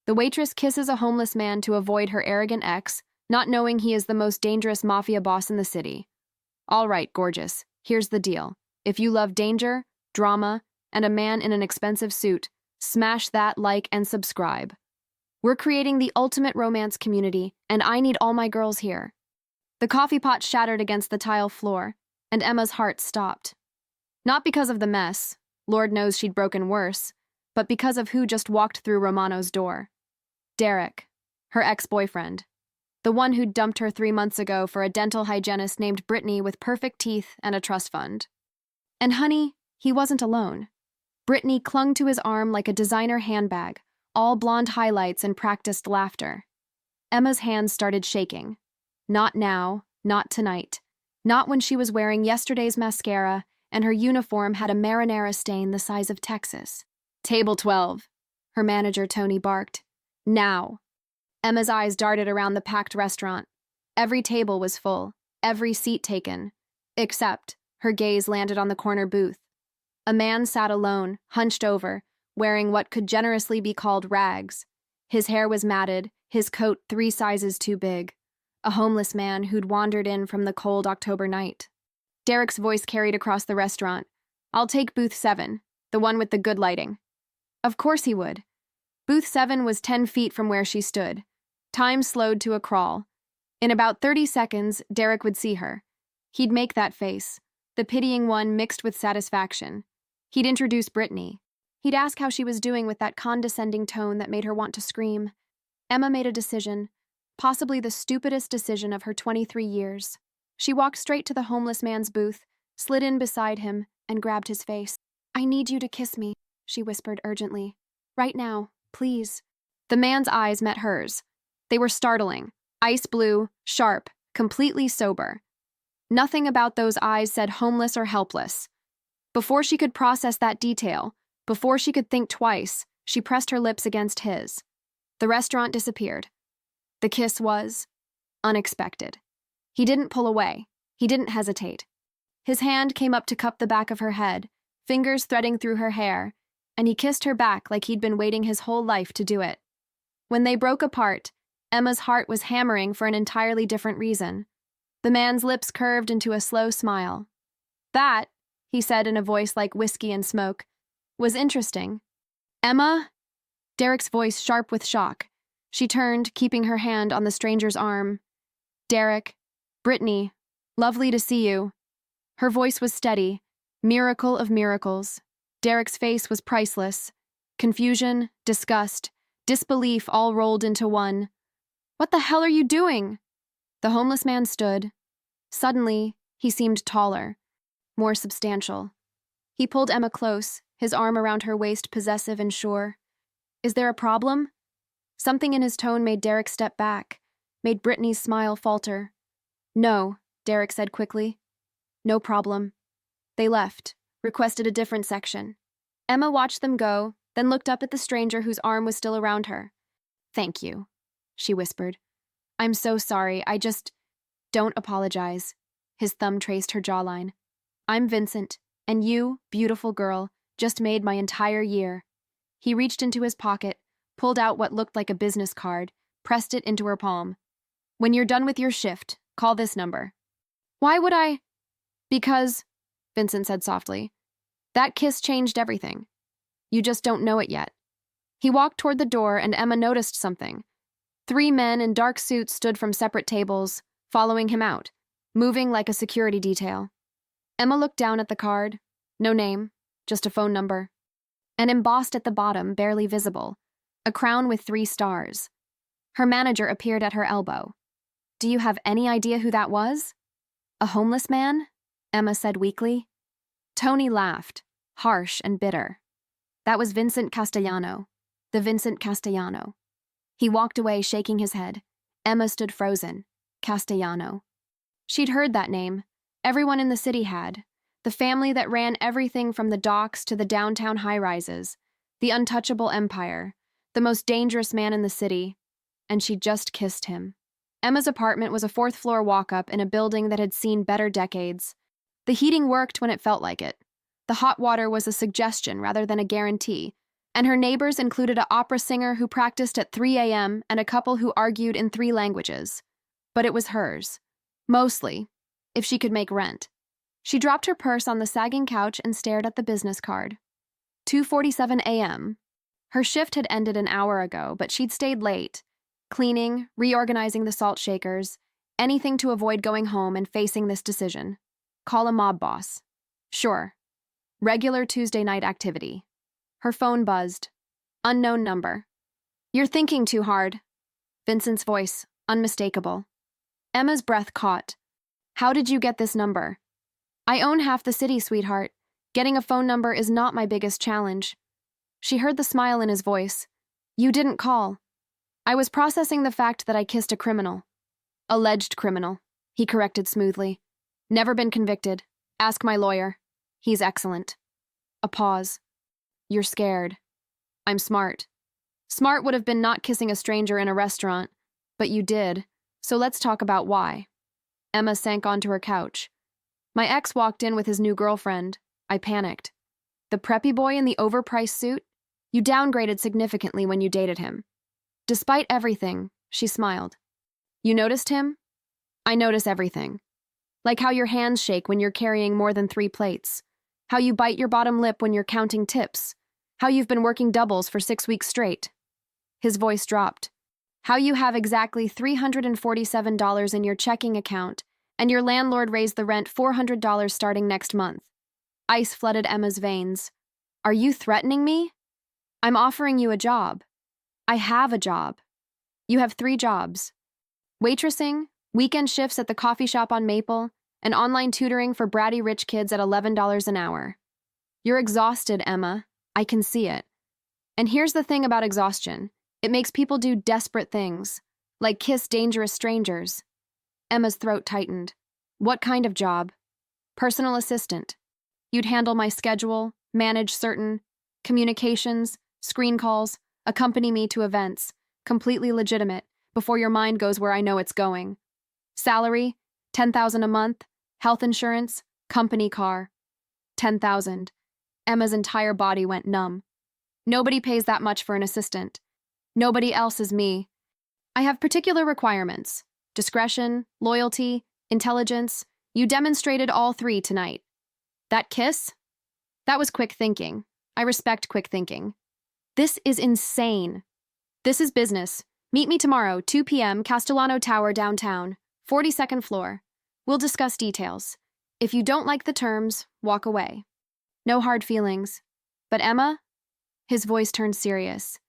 The waitress kisses a homeless man to avoid her arrogant ex, not knowing he is the most dangerous mafia boss in the city. All right, gorgeous, here's the deal. If you love danger, drama, and a man in an expensive suit, smash that like and subscribe. We're creating the ultimate romance community, and I need all my girls here. The coffee pot shattered against the tile floor, and Emma's heart stopped. Not because of the mess, Lord knows she'd broken worse, but because of who just walked through Romano's door. Derek, her ex-boyfriend. The one who'd dumped her 3 months ago for a dental hygienist named Brittany with perfect teeth and a trust fund. And honey, he wasn't alone. Brittany clung to his arm like a designer handbag, all blonde highlights and practiced laughter. Emma's hands started shaking. Not now, not tonight. Not when she was wearing yesterday's mascara and her uniform had a marinara stain the size of Texas. Table 12, her manager Tony barked. Now. Emma's eyes darted around the packed restaurant. Every table was full, every seat taken. Except, her gaze landed on the corner booth. A man sat alone, hunched over, wearing what could generously be called rags. His hair was matted, his coat 3 sizes too big. A homeless man who'd wandered in from the cold October night. Derek's voice carried across the restaurant. I'll take booth 7, the one with the good lighting. Of course he would. Booth 7 was 10 feet from where she stood. Time slowed to a crawl. In about 30 seconds, Derek would see her. He'd make that face, the pitying one mixed with satisfaction. He'd introduce Brittany. He'd ask how she was doing with that condescending tone that made her want to scream. Emma made a decision, possibly the stupidest decision of her 23 years. She walked straight to the homeless man's booth, slid in beside him, and grabbed his face. I need you to kiss me, she whispered urgently. Right now, please. The man's eyes met hers. They were startling, ice blue, sharp, completely sober. Nothing about those eyes said homeless or helpless. Before she could process that detail, before she could think twice, she pressed her lips against his. The restaurant disappeared. The kiss was unexpected. He didn't pull away. He didn't hesitate. His hand came up to cup the back of her head, fingers threading through her hair, and he kissed her back like he'd been waiting his whole life to do it. When they broke apart, Emma's heart was hammering for an entirely different reason. The man's lips curved into a slow smile. That, he said in a voice like whiskey and smoke, was interesting. Emma? Derek's voice sharp with shock. She turned, keeping her hand on the stranger's arm. Derek, Brittany, lovely to see you. Her voice was steady, miracle of miracles. Derek's face was priceless. Confusion, disgust, disbelief all rolled into one. What the hell are you doing? The homeless man stood. Suddenly, he seemed taller, more substantial. He pulled Emma close, his arm around her waist possessive and sure. Is there a problem? Something in his tone made Derek step back, made Brittany's smile falter. No, Derek said quickly. No problem. They left, requested a different section. Emma watched them go, then looked up at the stranger whose arm was still around her. Thank you, she whispered. I'm so sorry, Don't apologize. His thumb traced her jawline. I'm Vincent, and you, beautiful girl, just made my entire year. He reached into his pocket, pulled out what looked like a business card, pressed it into her palm. When you're done with your shift, call this number. Why would I? Because, Vincent said softly, that kiss changed everything. You just don't know it yet. He walked toward the door and Emma noticed something. 3 men in dark suits stood from separate tables, following him out, moving like a security detail. Emma looked down at the card. No name, just a phone number. And embossed at the bottom, barely visible, a crown with 3 stars. Her manager appeared at her elbow. Do you have any idea who that was? A homeless man? Emma said weakly. Tony laughed, harsh and bitter. That was Vincent Castellano, the Vincent Castellano. He walked away, shaking his head. Emma stood frozen. Castellano. She'd heard that name. Everyone in the city had. The family that ran everything from the docks to the downtown high-rises. The untouchable empire. The most dangerous man in the city. And she just kissed him. Emma's apartment was a 4th-floor walk-up in a building that had seen better decades. The heating worked when it felt like it. The hot water was a suggestion rather than a guarantee. And her neighbors included an opera singer who practiced at 3 a.m. and a couple who argued in 3 languages. But it was hers. Mostly, if she could make rent. She dropped her purse on the sagging couch and stared at the business card. 2:47 a.m. Her shift had ended an hour ago, but she'd stayed late, cleaning, reorganizing the salt shakers, anything to avoid going home and facing this decision. Call a mob boss. Sure. Regular Tuesday night activity. Her phone buzzed. Unknown number. You're thinking too hard. Vincent's voice, unmistakable. Emma's breath caught. How did you get this number? I own half the city, sweetheart. Getting a phone number is not my biggest challenge. She heard the smile in his voice. You didn't call. I was processing the fact that I kissed a criminal. Alleged criminal, he corrected smoothly. Never been convicted. Ask my lawyer. He's excellent. A pause. You're scared. I'm smart. Smart would have been not kissing a stranger in a restaurant, but you did, so let's talk about why. Emma sank onto her couch. My ex walked in with his new girlfriend. I panicked. The preppy boy in the overpriced suit? You downgraded significantly when you dated him. Despite everything, she smiled. You noticed him? I notice everything. Like how your hands shake when you're carrying more than 3 plates. How you bite your bottom lip when you're counting tips. How you've been working doubles for 6 weeks straight. His voice dropped. How you have exactly $347 in your checking account, and your landlord raised the rent $400 starting next month. Ice flooded Emma's veins. Are you threatening me? I'm offering you a job. I have a job. You have 3 jobs. Waitressing, weekend shifts at the coffee shop on Maple, and online tutoring for bratty rich kids at $11 an hour. You're exhausted, Emma. I can see it. And here's the thing about exhaustion. It makes people do desperate things, like kiss dangerous strangers. Emma's throat tightened. What kind of job? Personal assistant. You'd handle my schedule, manage certain communications, screen calls, accompany me to events, completely legitimate, before your mind goes where I know it's going. Salary, $10,000 a month, health insurance, company car. $10,000. Emma's entire body went numb. Nobody pays that much for an assistant. Nobody else is me. I have particular requirements. Discretion, loyalty, intelligence. You demonstrated all 3 tonight. That kiss? That was quick thinking. I respect quick thinking. This is insane. This is business. Meet me tomorrow, 2 p.m., Castellano Tower downtown, 42nd floor. We'll discuss details. If you don't like the terms, walk away. No hard feelings. But Emma? His voice turned serious.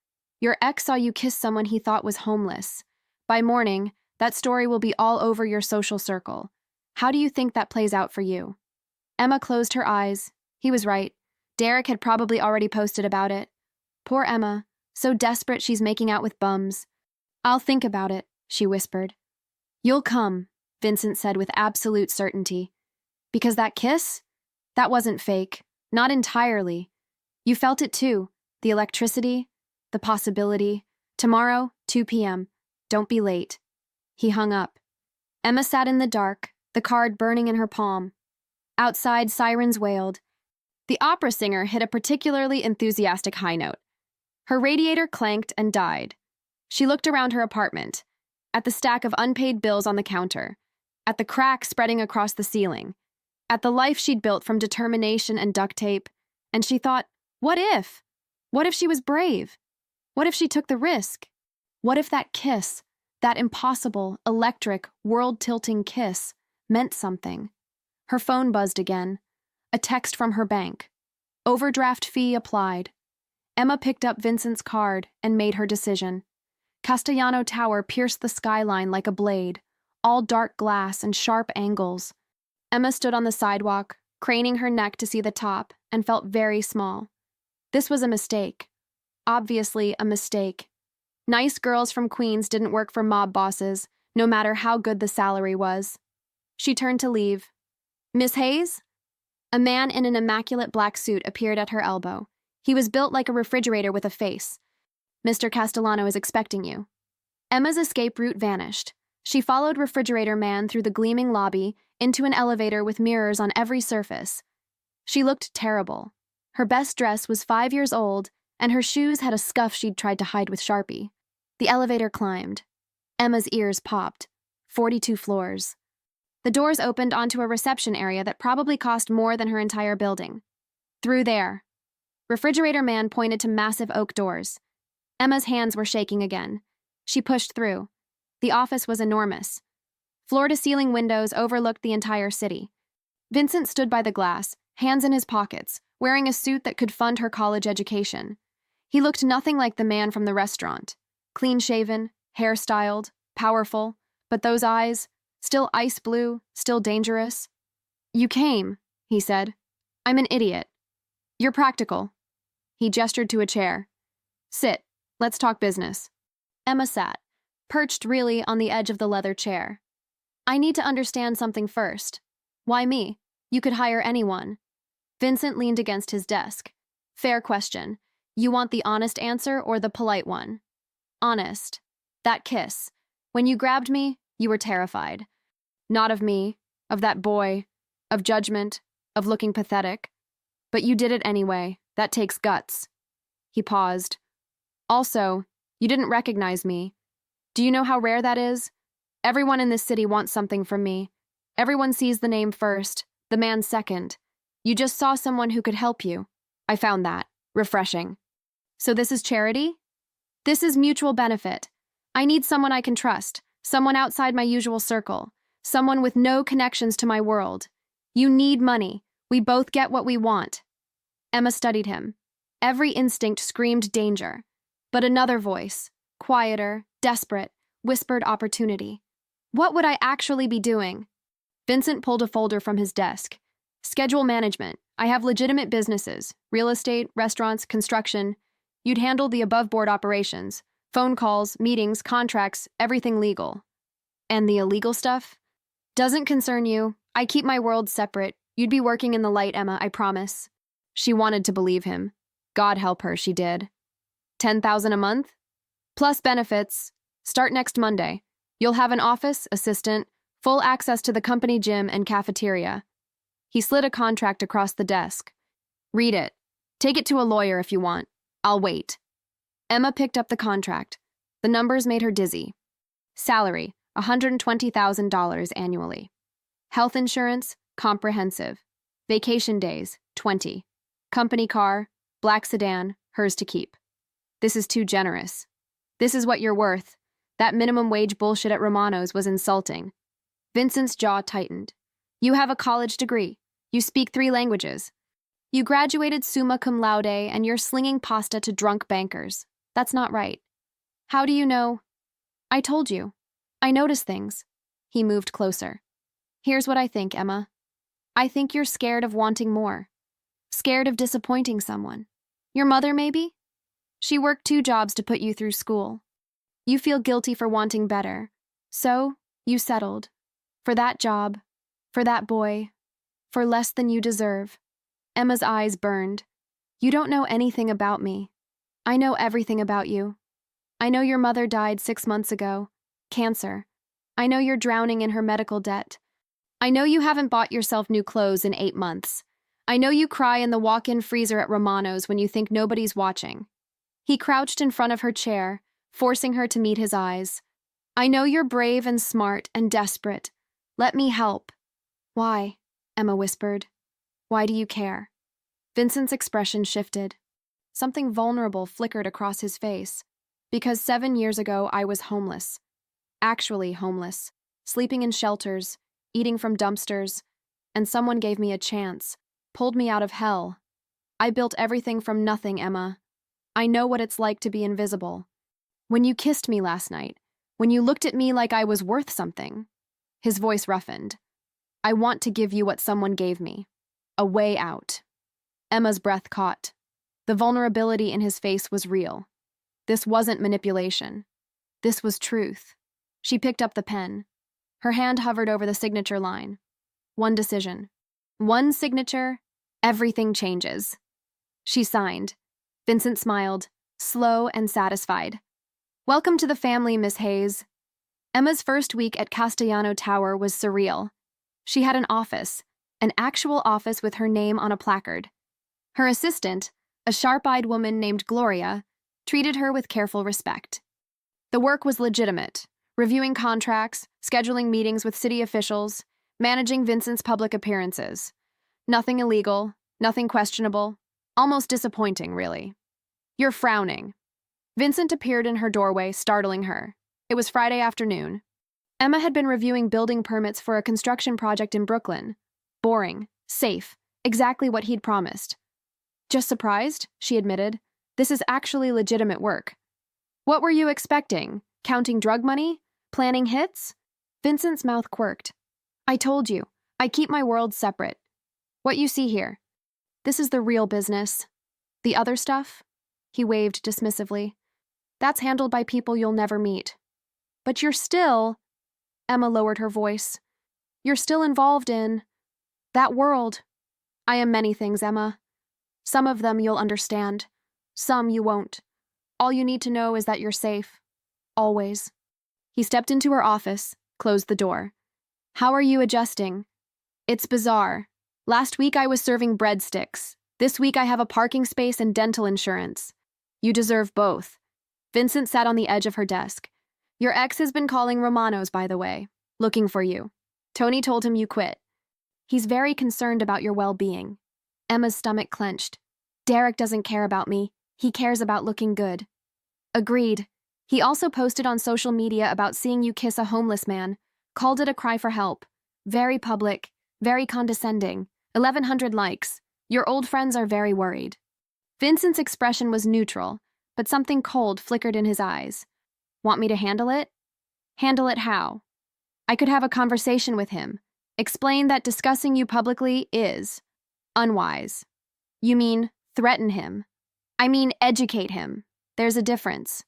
Your ex saw you kiss someone he thought was homeless. By morning, that story will be all over your social circle. How do you think that plays out for you? Emma closed her eyes. He was right. Derek had probably already posted about it. Poor Emma, so desperate she's making out with bums. I'll think about it, she whispered. You'll come, Vincent said with absolute certainty. Because that kiss? That wasn't fake. Not entirely. You felt it too. The electricity, the possibility. Tomorrow, 2 p.m. Don't be late. He hung up. Emma sat in the dark, the card burning in her palm. Outside, sirens wailed. The opera singer hit a particularly enthusiastic high note. Her radiator clanked and died. She looked around her apartment, at the stack of unpaid bills on the counter, at the crack spreading across the ceiling, at the life she'd built from determination and duct tape, and she thought, what if? What if she was brave? What if she took the risk? What if that kiss, that impossible, electric, world-tilting kiss, meant something? Her phone buzzed again. A text from her bank. Overdraft fee applied. Emma picked up Vincent's card and made her decision. Castellano Tower pierced the skyline like a blade, all dark glass and sharp angles. Emma stood on the sidewalk, craning her neck to see the top, and felt very small. This was a mistake. Obviously a mistake. Nice girls from Queens didn't work for mob bosses, no matter how good the salary was. She turned to leave. Miss Hayes? A man in an immaculate black suit appeared at her elbow. He was built like a refrigerator with a face. Mr. Castellano is expecting you. Emma's escape route vanished. She followed Refrigerator Man through the gleaming lobby into an elevator with mirrors on every surface. She looked terrible. Her best dress was 5 years old, and her shoes had a scuff she'd tried to hide with Sharpie. The elevator climbed. Emma's ears popped. 42 floors. The doors opened onto a reception area that probably cost more than her entire building. Through there. Refrigerator man pointed to massive oak doors. Emma's hands were shaking again. She pushed through. The office was enormous. Floor-to-ceiling windows overlooked the entire city. Vincent stood by the glass, hands in his pockets, wearing a suit that could fund her college education. He looked nothing like the man from the restaurant. Clean-shaven, hair-styled, powerful, but those eyes, still ice blue, still dangerous. "You came," he said. "I'm an idiot. You're practical." He gestured to a chair. "Sit. Let's talk business." Emma sat, perched really on the edge of the leather chair. "I need to understand something first. Why me? You could hire anyone." Vincent leaned against his desk. "Fair question. You want the honest answer or the polite one?" "Honest. That kiss. When you grabbed me, you were terrified. Not of me, of that boy, of judgment, of looking pathetic. But you did it anyway. That takes guts." He paused. "Also, you didn't recognize me. Do you know how rare that is? Everyone in this city wants something from me. Everyone sees the name first, the man second. You just saw someone who could help you. I found that refreshing. So this is charity? This is mutual benefit. I need someone I can trust, someone outside my usual circle, someone with no connections to my world. You need money. We both get what we want." Emma studied him. Every instinct screamed danger. But another voice, quieter, desperate, whispered opportunity. What would I actually be doing? Vincent pulled a folder from his desk. "Schedule management. I have legitimate businesses, real estate, restaurants, construction. You'd handle the above-board operations, phone calls, meetings, contracts, everything legal." "And the illegal stuff?" "Doesn't concern you. I keep my world separate. You'd be working in the light, Emma, I promise." She wanted to believe him. God help her, she did. 10,000 a month? Plus benefits. Start next Monday. You'll have an office, assistant, full access to the company gym and cafeteria. He slid a contract across the desk. "Read it. Take it to a lawyer if you want. I'll wait." Emma picked up the contract. The numbers made her dizzy. Salary, $120,000 annually. Health insurance, comprehensive. Vacation days, 20. Company car, black sedan, hers to keep. This is too generous. This is what you're worth. That minimum wage bullshit at Romano's was insulting. Vincent's jaw tightened. "You have a college degree. You speak 3 languages. You graduated summa cum laude and you're slinging pasta to drunk bankers. That's not right. How do you know?" "I told you. I notice things." He moved closer. "Here's what I think, Emma. I think you're scared of wanting more. Scared of disappointing someone. Your mother, maybe? She worked 2 jobs to put you through school. You feel guilty for wanting better. So, you settled. For that job. For that boy. For less than you deserve." Emma's eyes burned. "You don't know anything about me. I know everything about you. I know your mother died 6 months ago. Cancer. I know you're drowning in her medical debt. I know you haven't bought yourself new clothes in 8 months. I know you cry in the walk-in freezer at Romano's when you think nobody's watching." He crouched in front of her chair, forcing her to meet his eyes. "I know you're brave and smart and desperate. Let me help." "Why?" Emma whispered. "Why do you care?" Vincent's expression shifted. Something vulnerable flickered across his face. "Because 7 years ago I was homeless. Actually homeless. Sleeping in shelters, eating from dumpsters, and someone gave me a chance. Pulled me out of hell. I built everything from nothing, Emma. I know what it's like to be invisible. When you kissed me last night, when you looked at me like I was worth something." His voice roughened. "I want to give you what someone gave me. A way out." Emma's breath caught. The vulnerability in his face was real. This wasn't manipulation. This was truth. She picked up the pen. Her hand hovered over the signature line. One decision. One signature, everything changes. She signed. Vincent smiled, slow and satisfied. "Welcome to the family, Miss Hayes." Emma's first week at Castellano Tower was surreal. She had an office, an actual office with her name on a placard. Her assistant, A sharp-eyed woman named Gloria treated her with careful respect. The work was legitimate, reviewing contracts, scheduling meetings with city officials, managing Vincent's public appearances. Nothing illegal, nothing questionable, almost disappointing, really. You're frowning. Vincent appeared in her doorway, startling her. It was Friday afternoon. Emma had been reviewing building permits for a construction project in Brooklyn. Boring, safe, exactly what he'd promised. Just surprised, she admitted. This is actually legitimate work. What were you expecting? Counting drug money? Planning hits? Vincent's mouth quirked. I told you, I keep my worlds separate. What you see here, this is the real business. The other stuff? He waved dismissively. That's handled by people you'll never meet. But you're still, Emma lowered her voice, you're still involved in that world. I am many things, Emma. Some of them you'll understand. Some you won't. All you need to know is that you're safe. Always. He stepped into her office, closed the door. How are you adjusting? It's bizarre. Last week I was serving breadsticks. This week I have a parking space and dental insurance. You deserve both. Vincent sat on the edge of her desk. Your ex has been calling Romano's, by the way, looking for you. Tony told him you quit. He's very concerned about your well-being. Emma's stomach clenched. Derek doesn't care about me. He cares about looking good. Agreed. He also posted on social media about seeing you kiss a homeless man, called it a cry for help. Very public, very condescending. 1,100 likes. Your old friends are very worried. Vincent's expression was neutral, but something cold flickered in his eyes. Want me to handle it? Handle it how? I could have a conversation with him. Explain that discussing you publicly is unwise. You mean threaten him. I mean educate him. There's a difference.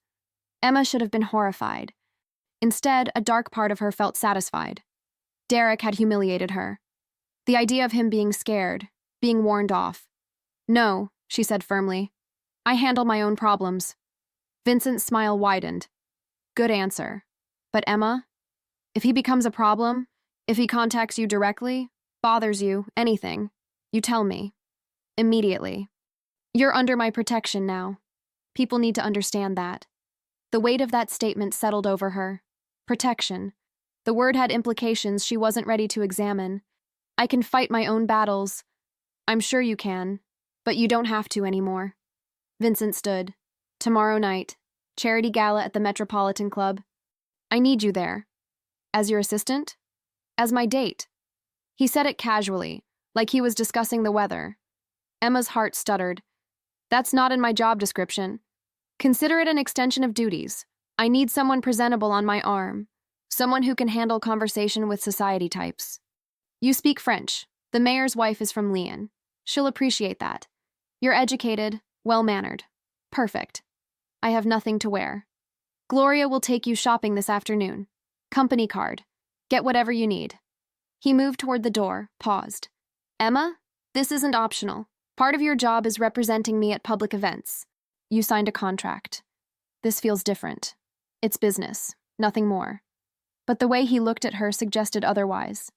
Emma should have been horrified. Instead, a dark part of her felt satisfied. Derek had humiliated her. The idea of him being scared, being warned off. No, she said firmly. I handle my own problems. Vincent's smile widened. Good answer. But Emma, if he becomes a problem, if he contacts you directly, bothers you, anything, you tell me. Immediately. You're under my protection now. People need to understand that. The weight of that statement settled over her. Protection. The word had implications she wasn't ready to examine. I can fight my own battles. I'm sure you can, but you don't have to anymore. Vincent stood. Tomorrow night. Charity gala at the Metropolitan Club. I need you there. As your assistant? As my date. He said it casually, like he was discussing the weather. Emma's heart stuttered. That's not in my job description. Consider it an extension of duties. I need someone presentable on my arm. Someone who can handle conversation with society types. You speak French. The mayor's wife is from Lyon. She'll appreciate that. You're educated, well-mannered. Perfect. I have nothing to wear. Gloria will take you shopping this afternoon. Company card. Get whatever you need. He moved toward the door, paused. Emma, this isn't optional. Part of your job is representing me at public events. You signed a contract. This feels different. It's business, nothing more. But the way he looked at her suggested otherwise.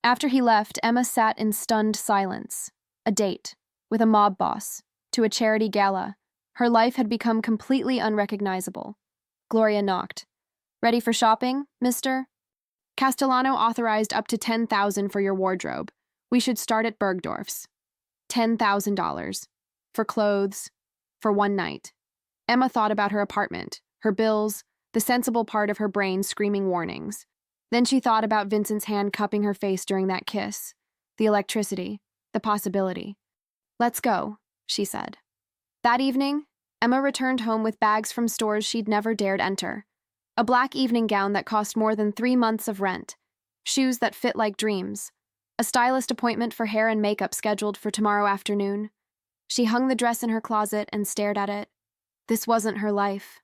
After he left, Emma sat in stunned silence. A date, with a mob boss, to a charity gala. Her life had become completely unrecognizable. Gloria knocked. Ready for shopping, mister? Castellano authorized up to $10,000 for your wardrobe. We should start at Bergdorf's. $10,000. For clothes. For one night. Emma thought about her apartment, her bills, the sensible part of her brain screaming warnings. Then she thought about Vincent's hand cupping her face during that kiss. The electricity. The possibility. Let's go, she said. That evening, Emma returned home with bags from stores she'd never dared enter. A black evening gown that cost more than 3 months of rent. Shoes that fit like dreams. A stylist appointment for hair and makeup scheduled for tomorrow afternoon. She hung the dress in her closet and stared at it. This wasn't her life.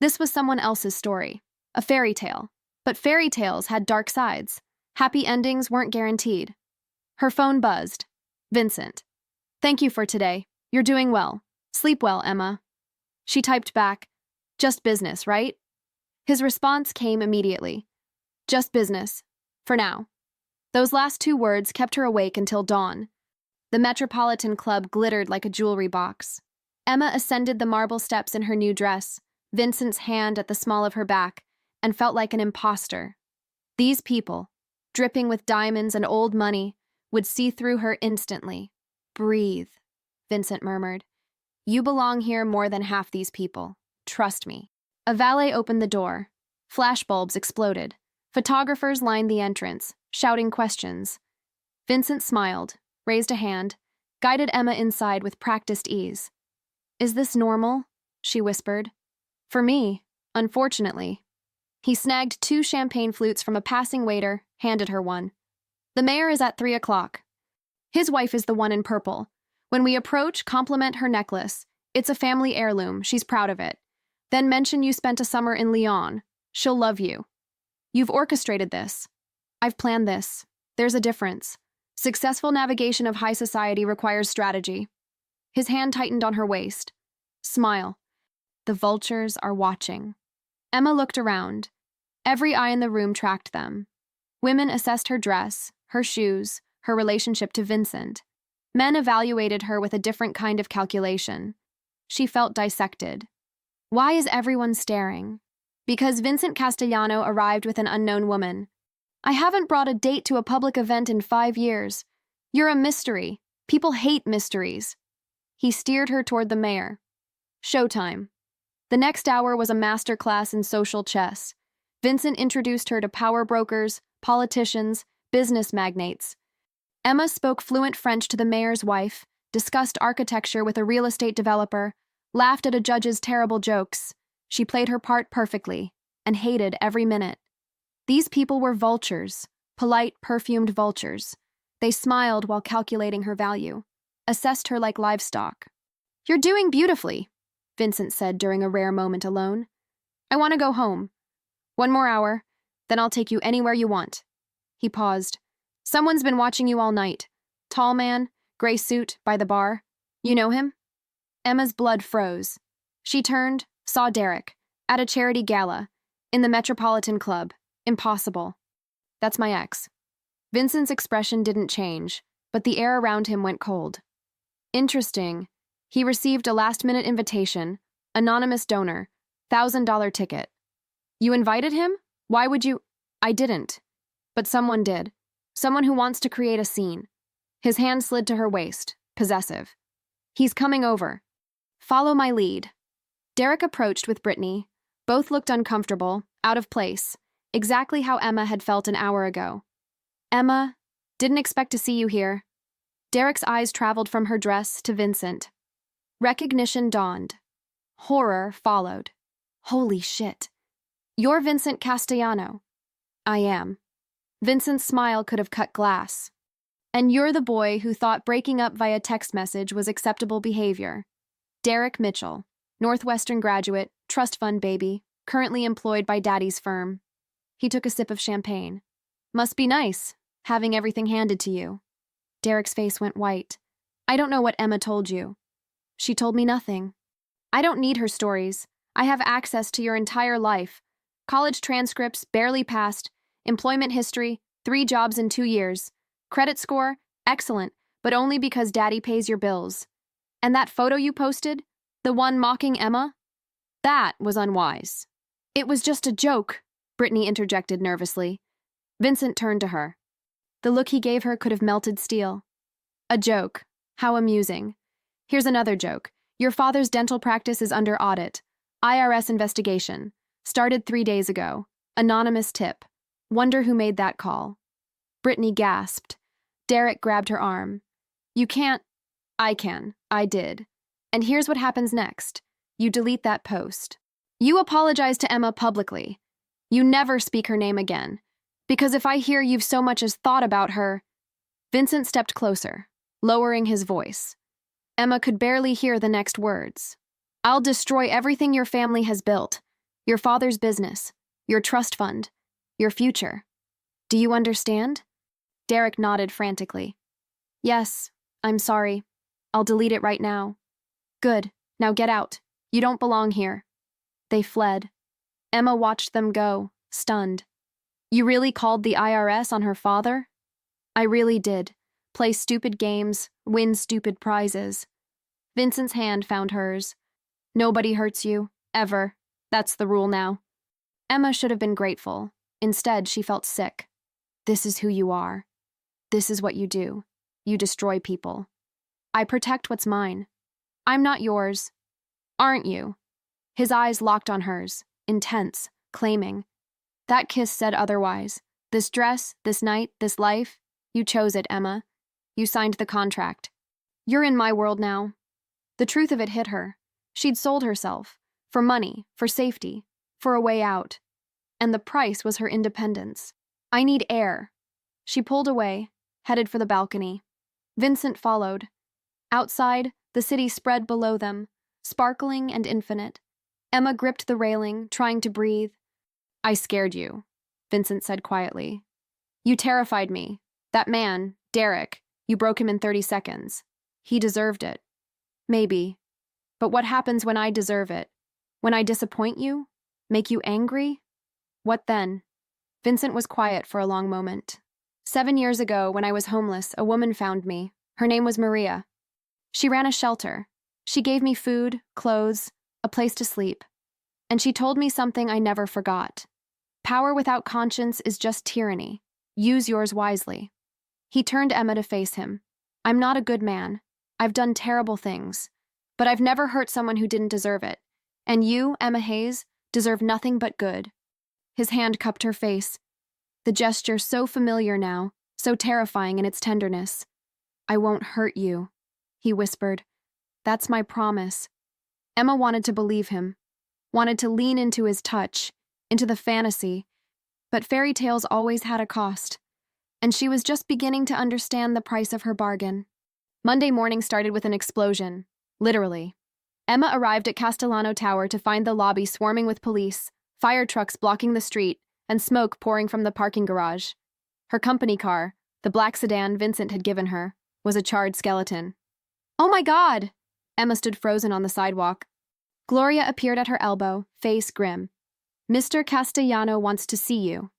This was someone else's story. A fairy tale. But fairy tales had dark sides. Happy endings weren't guaranteed. Her phone buzzed. Vincent. Thank you for today. You're doing well. Sleep well, Emma. She typed back, just business, right? His response came immediately. Just business. For now. Those last 2 words kept her awake until dawn. The Metropolitan Club glittered like a jewelry box. Emma ascended the marble steps in her new dress, Vincent's hand at the small of her back, and felt like an imposter. These people, dripping with diamonds and old money, would see through her instantly. Breathe, Vincent murmured. You belong here more than half these people. Trust me. A valet opened the door. Flashbulbs exploded. Photographers lined the entrance, shouting questions. Vincent smiled, raised a hand, guided Emma inside with practiced ease. Is this normal? She whispered. For me, unfortunately. He snagged 2 champagne flutes from a passing waiter, handed her one. The mayor is at 3 o'clock. His wife is the one in purple. When we approach, compliment her necklace. It's a family heirloom, she's proud of it. Then mention you spent a summer in Lyon. She'll love you. You've orchestrated this. I've planned this. There's a difference. Successful navigation of high society requires strategy. His hand tightened on her waist. Smile. The vultures are watching. Emma looked around. Every eye in the room tracked them. Women assessed her dress, her shoes, her relationship to Vincent. Men evaluated her with a different kind of calculation. She felt dissected. Why is everyone staring? Because Vincent Castellano arrived with an unknown woman. I haven't brought a date to a public event in 5 years. You're a mystery. People hate mysteries. He steered her toward the mayor. Showtime. The next hour was a master class in social chess. Vincent introduced her to power brokers, politicians, business magnates. Emma spoke fluent French to the mayor's wife, discussed architecture with a real estate developer, laughed at a judge's terrible jokes. She played her part perfectly, and hated every minute. These people were vultures, polite, perfumed vultures. They smiled while calculating her value, assessed her like livestock. You're doing beautifully, Vincent said during a rare moment alone. I want to go home. 1 more hour, then I'll take you anywhere you want. He paused. Someone's been watching you all night. Tall man, gray suit, by the bar. You know him? Emma's blood froze. She turned, saw Derek, at a charity gala, in the Metropolitan Club. Impossible. That's my ex. Vincent's expression didn't change, but the air around him went cold. Interesting. He received a last-minute invitation, anonymous donor, $1,000 ticket. You invited him? Why would you? I didn't. But someone did. Someone who wants to create a scene. His hand slid to her waist, possessive. He's coming over. Follow my lead. Derek approached with Brittany. Both looked uncomfortable, out of place, exactly how Emma had felt an hour ago. Emma, didn't expect to see you here. Derek's eyes traveled from her dress to Vincent. Recognition dawned. Horror followed. Holy shit. You're Vincent Castellano. I am. Vincent's smile could have cut glass. And you're the boy who thought breaking up via text message was acceptable behavior. Derek Mitchell, Northwestern graduate, trust fund baby, currently employed by Daddy's firm. He took a sip of champagne. Must be nice, having everything handed to you. Derek's face went white. I don't know what Emma told you. She told me nothing. I don't need her stories. I have access to your entire life. College transcripts, barely passed, employment history, 3 jobs in 2 years. Credit score, excellent, but only because Daddy pays your bills. And that photo you posted, the one mocking Emma? That was unwise. It was just a joke, Brittany interjected nervously. Vincent turned to her. The look he gave her could have melted steel. A joke. How amusing. Here's another joke. Your father's dental practice is under audit. IRS investigation. Started 3 days ago. Anonymous tip. Wonder who made that call. Brittany gasped. Derek grabbed her arm. You can't. I can. I did. And here's what happens next. You delete that post. You apologize to Emma publicly. You never speak her name again. Because if I hear you've so much as thought about her... Vincent stepped closer, lowering his voice. Emma could barely hear the next words. I'll destroy everything your family has built. Your father's business. Your trust fund. Your future. Do you understand? Derek nodded frantically. Yes, I'm sorry. I'll delete it right now. Good. Now get out. You don't belong here. They fled. Emma watched them go, stunned. You really called the IRS on her father? I really did. Play stupid games, win stupid prizes. Vincent's hand found hers. Nobody hurts you, ever. That's the rule now. Emma should have been grateful. Instead, she felt sick. This is who you are. This is what you do. You destroy people. I protect what's mine. I'm not yours. Aren't you? His eyes locked on hers, intense, claiming. That kiss said otherwise. This dress, this night, this life, you chose it, Emma. You signed the contract. You're in my world now. The truth of it hit her. She'd sold herself. For money, for safety, for a way out. And the price was her independence. I need air. She pulled away, headed for the balcony. Vincent followed. Outside, the city spread below them, sparkling and infinite. Emma gripped the railing, trying to breathe. I scared you, Vincent said quietly. You terrified me. That man, Derek, you broke him in 30 seconds. He deserved it. Maybe. But what happens when I deserve it? When I disappoint you? Make you angry? What then? Vincent was quiet for a long moment. 7 years ago, when I was homeless, a woman found me. Her name was Maria. She ran a shelter. She gave me food, clothes, a place to sleep. And she told me something I never forgot. Power without conscience is just tyranny. Use yours wisely. He turned Emma to face him. I'm not a good man. I've done terrible things. But I've never hurt someone who didn't deserve it. And you, Emma Hayes, deserve nothing but good. His hand cupped her face. The gesture so familiar now, so terrifying in its tenderness. I won't hurt you, he whispered. That's my promise. Emma wanted to believe him, wanted to lean into his touch, into the fantasy, but fairy tales always had a cost, and she was just beginning to understand the price of her bargain. Monday morning started with an explosion, literally. Emma arrived at Castellano Tower to find the lobby swarming with police, fire trucks blocking the street, and smoke pouring from the parking garage. Her company car, the black sedan Vincent had given her, was a charred skeleton. Oh my God! Emma stood frozen on the sidewalk. Gloria appeared at her elbow, face grim. Mr. Castellano wants to see you.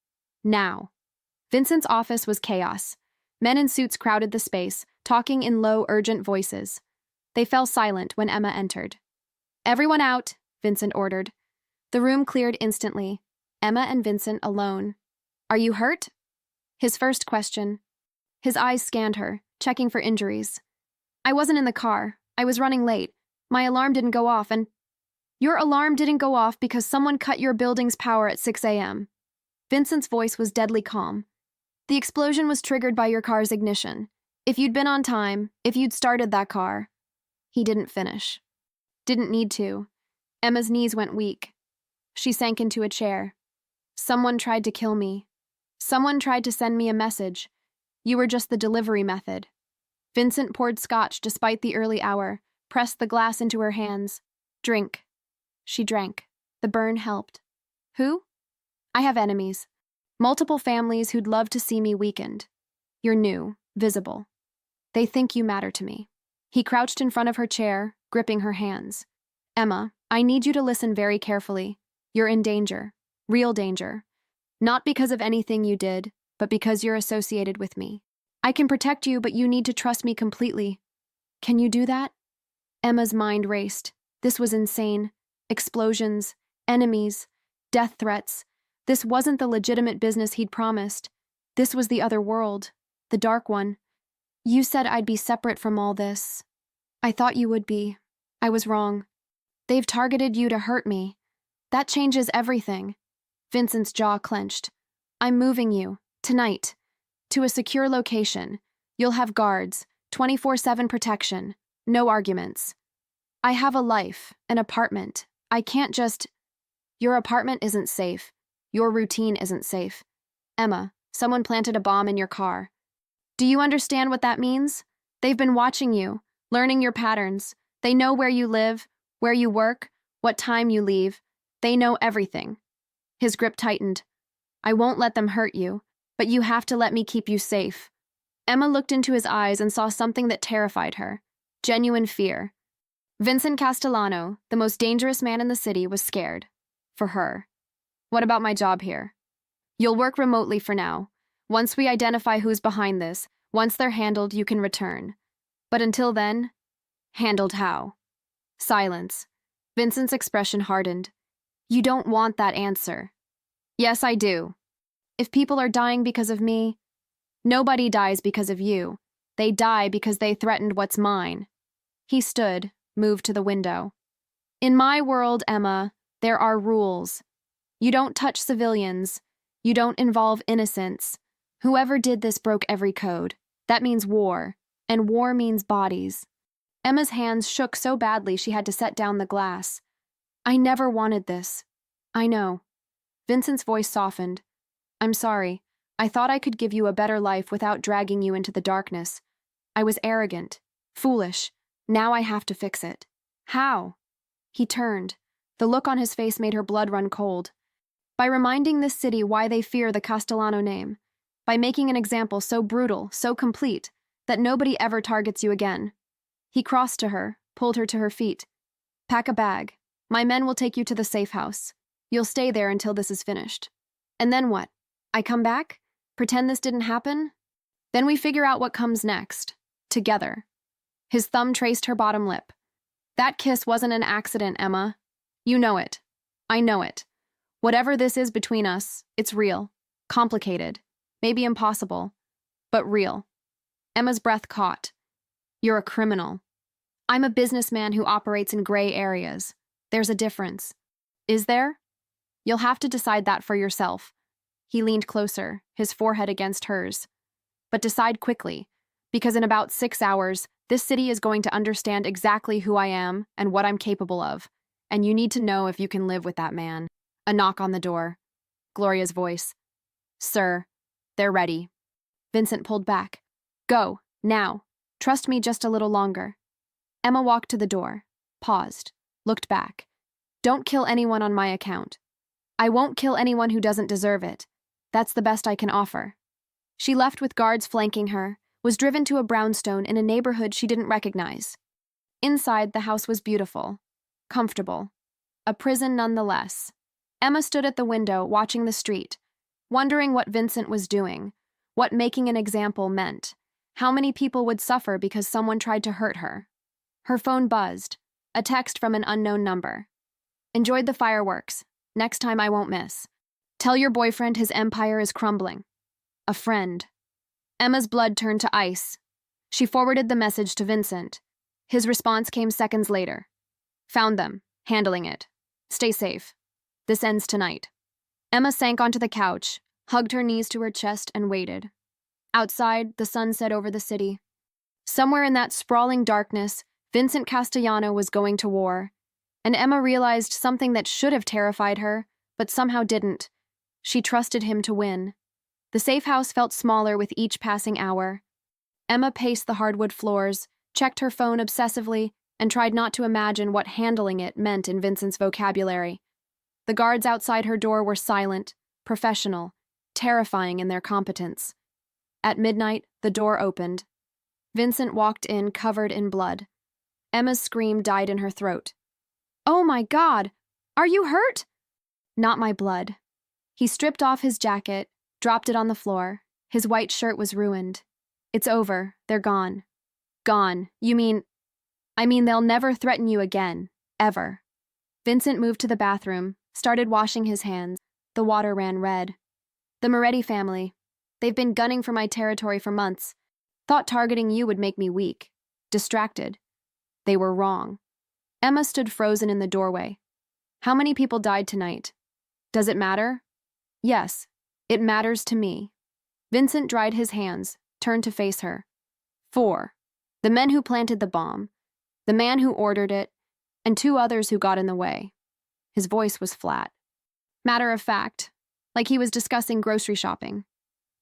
Now. Vincent's office was chaos. Men in suits crowded the space, talking in low, urgent voices. They fell silent when Emma entered. Everyone out, Vincent ordered. The room cleared instantly. Emma and Vincent alone. Are you hurt? His first question. His eyes scanned her, checking for injuries. I wasn't in the car. I was running late. My alarm didn't go off and... Your alarm didn't go off because someone cut your building's power at 6 a.m. Vincent's voice was deadly calm. The explosion was triggered by your car's ignition. If you'd been on time, if you'd started that car... He didn't finish. Didn't need to. Emma's knees went weak. She sank into a chair. Someone tried to kill me. Someone tried to send me a message. You were just the delivery method. Vincent poured scotch despite the early hour, pressed the glass into her hands. Drink. She drank. The burn helped. Who? I have enemies. Multiple families who'd love to see me weakened. You're new, visible. They think you matter to me. He crouched in front of her chair, gripping her hands. Emma, I need you to listen very carefully. You're in danger. Real danger. Not because of anything you did, but because you're associated with me. I can protect you, but you need to trust me completely. Can you do that? Emma's mind raced. This was insane. Explosions, enemies, death threats. This wasn't the legitimate business he'd promised. This was the other world, the dark one. You said I'd be separate from all this. I thought you would be. I was wrong. They've targeted you to hurt me. That changes everything. Vincent's jaw clenched. I'm moving you, tonight, to a secure location. You'll have guards, 24/7 protection, no arguments. I have a life, an apartment. I can't just... Your apartment isn't safe. Your routine isn't safe. Emma, someone planted a bomb in your car. Do you understand what that means? They've been watching you, learning your patterns. They know where you live, where you work, what time you leave. They know everything. His grip tightened. I won't let them hurt you, but you have to let me keep you safe. Emma looked into his eyes and saw something that terrified her. Genuine fear. Vincent Castellano, the most dangerous man in the city, was scared. For her. What about my job here? You'll work remotely for now. Once we identify who's behind this, once they're handled, you can return. But until then, Handled how? Silence. Vincent's expression hardened. You don't want that answer. Yes, I do. If people are dying because of me, nobody dies because of you. They die because they threatened what's mine. He stood, moved to the window. In my world, Emma, there are rules. You don't touch civilians. You don't involve innocents. Whoever did this broke every code. That means war, and war means bodies. Emma's hands shook so badly she had to set down the glass. I never wanted this. I know. Vincent's voice softened. I'm sorry. I thought I could give you a better life without dragging you into the darkness. I was arrogant, foolish. Now I have to fix it. How? He turned. The look on his face made her blood run cold. By reminding this city why they fear the Castellano name. By making an example so brutal, so complete, that nobody ever targets you again. He crossed to her, pulled her to her feet. Pack a bag. My men will take you to the safe house. You'll stay there until this is finished. And then what? I come back? Pretend this didn't happen? Then we figure out what comes next. Together. His thumb traced her bottom lip. That kiss wasn't an accident, Emma. You know it. I know it. Whatever this is between us, it's real. Complicated. Maybe impossible. But real. Emma's breath caught. You're a criminal. I'm a businessman who operates in gray areas. There's a difference. Is there? You'll have to decide that for yourself. He leaned closer, his forehead against hers. But decide quickly, because in about 6 hours, this city is going to understand exactly who I am and what I'm capable of, and you need to know if you can live with that man. A knock on the door. Gloria's voice. Sir, they're ready. Vincent pulled back. Go, now. Trust me just a little longer. Emma walked to the door, paused, looked back. Don't kill anyone on my account. I won't kill anyone who doesn't deserve it. That's the best I can offer. She left with guards flanking her, was driven to a brownstone in a neighborhood she didn't recognize. Inside, the house was beautiful, comfortable. A prison nonetheless. Emma stood at the window, watching the street, wondering what Vincent was doing, what making an example meant, how many people would suffer because someone tried to hurt her. Her phone buzzed, a text from an unknown number. Enjoyed the fireworks. Next time I won't miss. Tell your boyfriend his empire is crumbling. A friend. Emma's blood turned to ice. She forwarded the message to Vincent. His response came seconds later. Found them. Handling it. Stay safe. This ends tonight. Emma sank onto the couch, hugged her knees to her chest, and waited. Outside, the sun set over the city. Somewhere in that sprawling darkness, Vincent Castellano was going to war, and Emma realized something that should have terrified her, but somehow didn't. She trusted him to win. The safe house felt smaller with each passing hour. Emma paced the hardwood floors, checked her phone obsessively, and tried not to imagine what handling it meant in Vincent's vocabulary. The guards outside her door were silent, professional, terrifying in their competence. At midnight, the door opened. Vincent walked in covered in blood. Emma's scream died in her throat. Oh my God! Are you hurt? Not my blood. He stripped off his jacket, dropped it on the floor. His white shirt was ruined. It's over. They're gone. Gone. I mean they'll never threaten you again. Ever. Vincent moved to the bathroom, started washing his hands. The water ran red. The Moretti family. They've been gunning for my territory for months. Thought targeting you would make me weak. Distracted. They were wrong. Emma stood frozen in the doorway. How many people died tonight? Does it matter? Yes, it matters to me. Vincent dried his hands, turned to face her. 4. The men who planted the bomb, the man who ordered it, and 2 others who got in the way. His voice was flat. Matter of fact, like he was discussing grocery shopping.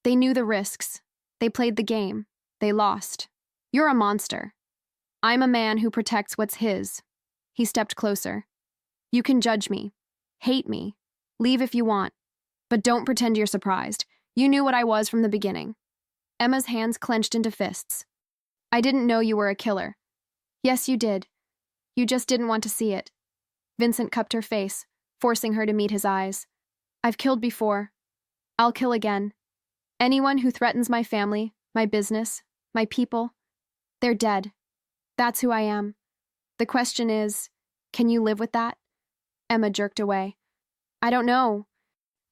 They knew the risks. They played the game. They lost. You're a monster. I'm a man who protects what's his. He stepped closer. You can judge me, hate me, leave if you want, but don't pretend you're surprised. You knew what I was from the beginning. Emma's hands clenched into fists. I didn't know you were a killer. Yes, you did. You just didn't want to see it. Vincent cupped her face, forcing her to meet his eyes. I've killed before. I'll kill again. Anyone who threatens my family, my business, my people, they're dead. That's who I am. The question is, can you live with that? Emma jerked away. I don't know.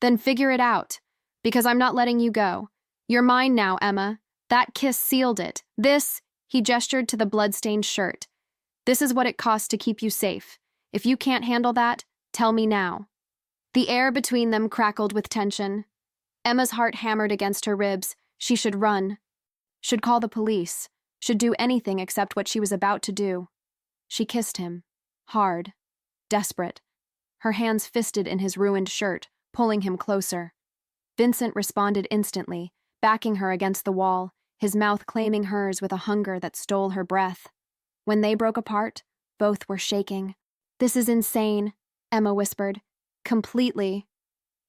Then figure it out, because I'm not letting you go. You're mine now, Emma. That kiss sealed it. He gestured to the blood-stained shirt. This is what it costs to keep you safe. If you can't handle that, tell me now. The air between them crackled with tension. Emma's heart hammered against her ribs. She should run. Should call the police. Should do anything except what she was about to do. She kissed him. Hard. Desperate. Her hands fisted in his ruined shirt, pulling him closer. Vincent responded instantly, backing her against the wall, his mouth claiming hers with a hunger that stole her breath. When they broke apart, both were shaking. This is insane, Emma whispered. Completely.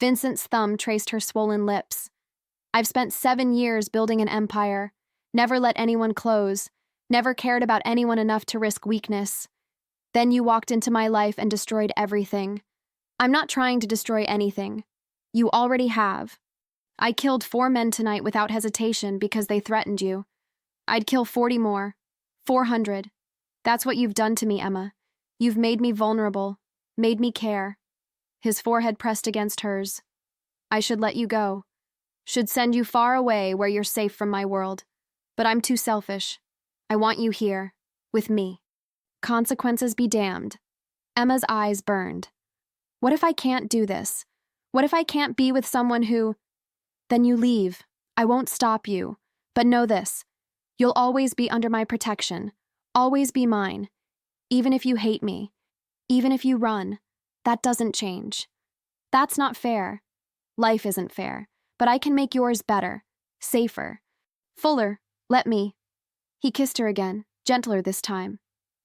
Vincent's thumb traced her swollen lips. I've spent 7 years building an empire, never let anyone close, never cared about anyone enough to risk weakness. Then you walked into my life and destroyed everything. I'm not trying to destroy anything. You already have. I killed 4 men tonight without hesitation because they threatened you. I'd kill 40 more. 400. That's what you've done to me, Emma. You've made me vulnerable, made me care. His forehead pressed against hers. I should let you go. Should send you far away where you're safe from my world. But I'm too selfish. I want you here, with me. Consequences be damned. Emma's eyes burned. What if I can't do this? What if I can't be with someone who... Then you leave. I won't stop you. But know this. You'll always be under my protection. Always be mine. Even if you hate me. Even if you run. That doesn't change. That's not fair. Life isn't fair. But I can make yours better. Safer. Fuller. Let me. He kissed her again, gentler this time.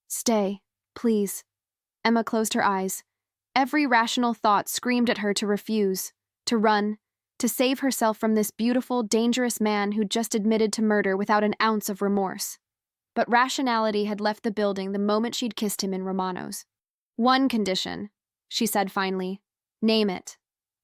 Stay, please. Emma closed her eyes. Every rational thought screamed at her to refuse, to run, to save herself from this beautiful, dangerous man who'd just admitted to murder without an ounce of remorse. But rationality had left the building the moment she'd kissed him in Romano's. One condition, she said finally. Name it.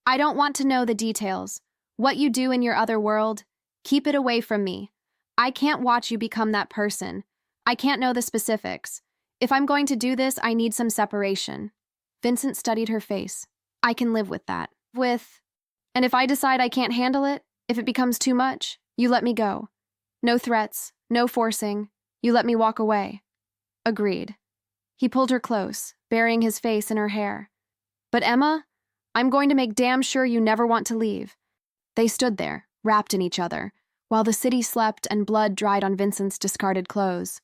I don't want to know the details. What you do in your other world, keep it away from me. I can't watch you become that person. I can't know the specifics. If I'm going to do this, I need some separation. Vincent studied her face. I can live with that. And if I decide I can't handle it, if it becomes too much, you let me go. No threats, no forcing. You let me walk away. Agreed. He pulled her close, burying his face in her hair. But Emma, I'm going to make damn sure you never want to leave. They stood there, wrapped in each other, while the city slept and blood dried on Vincent's discarded clothes.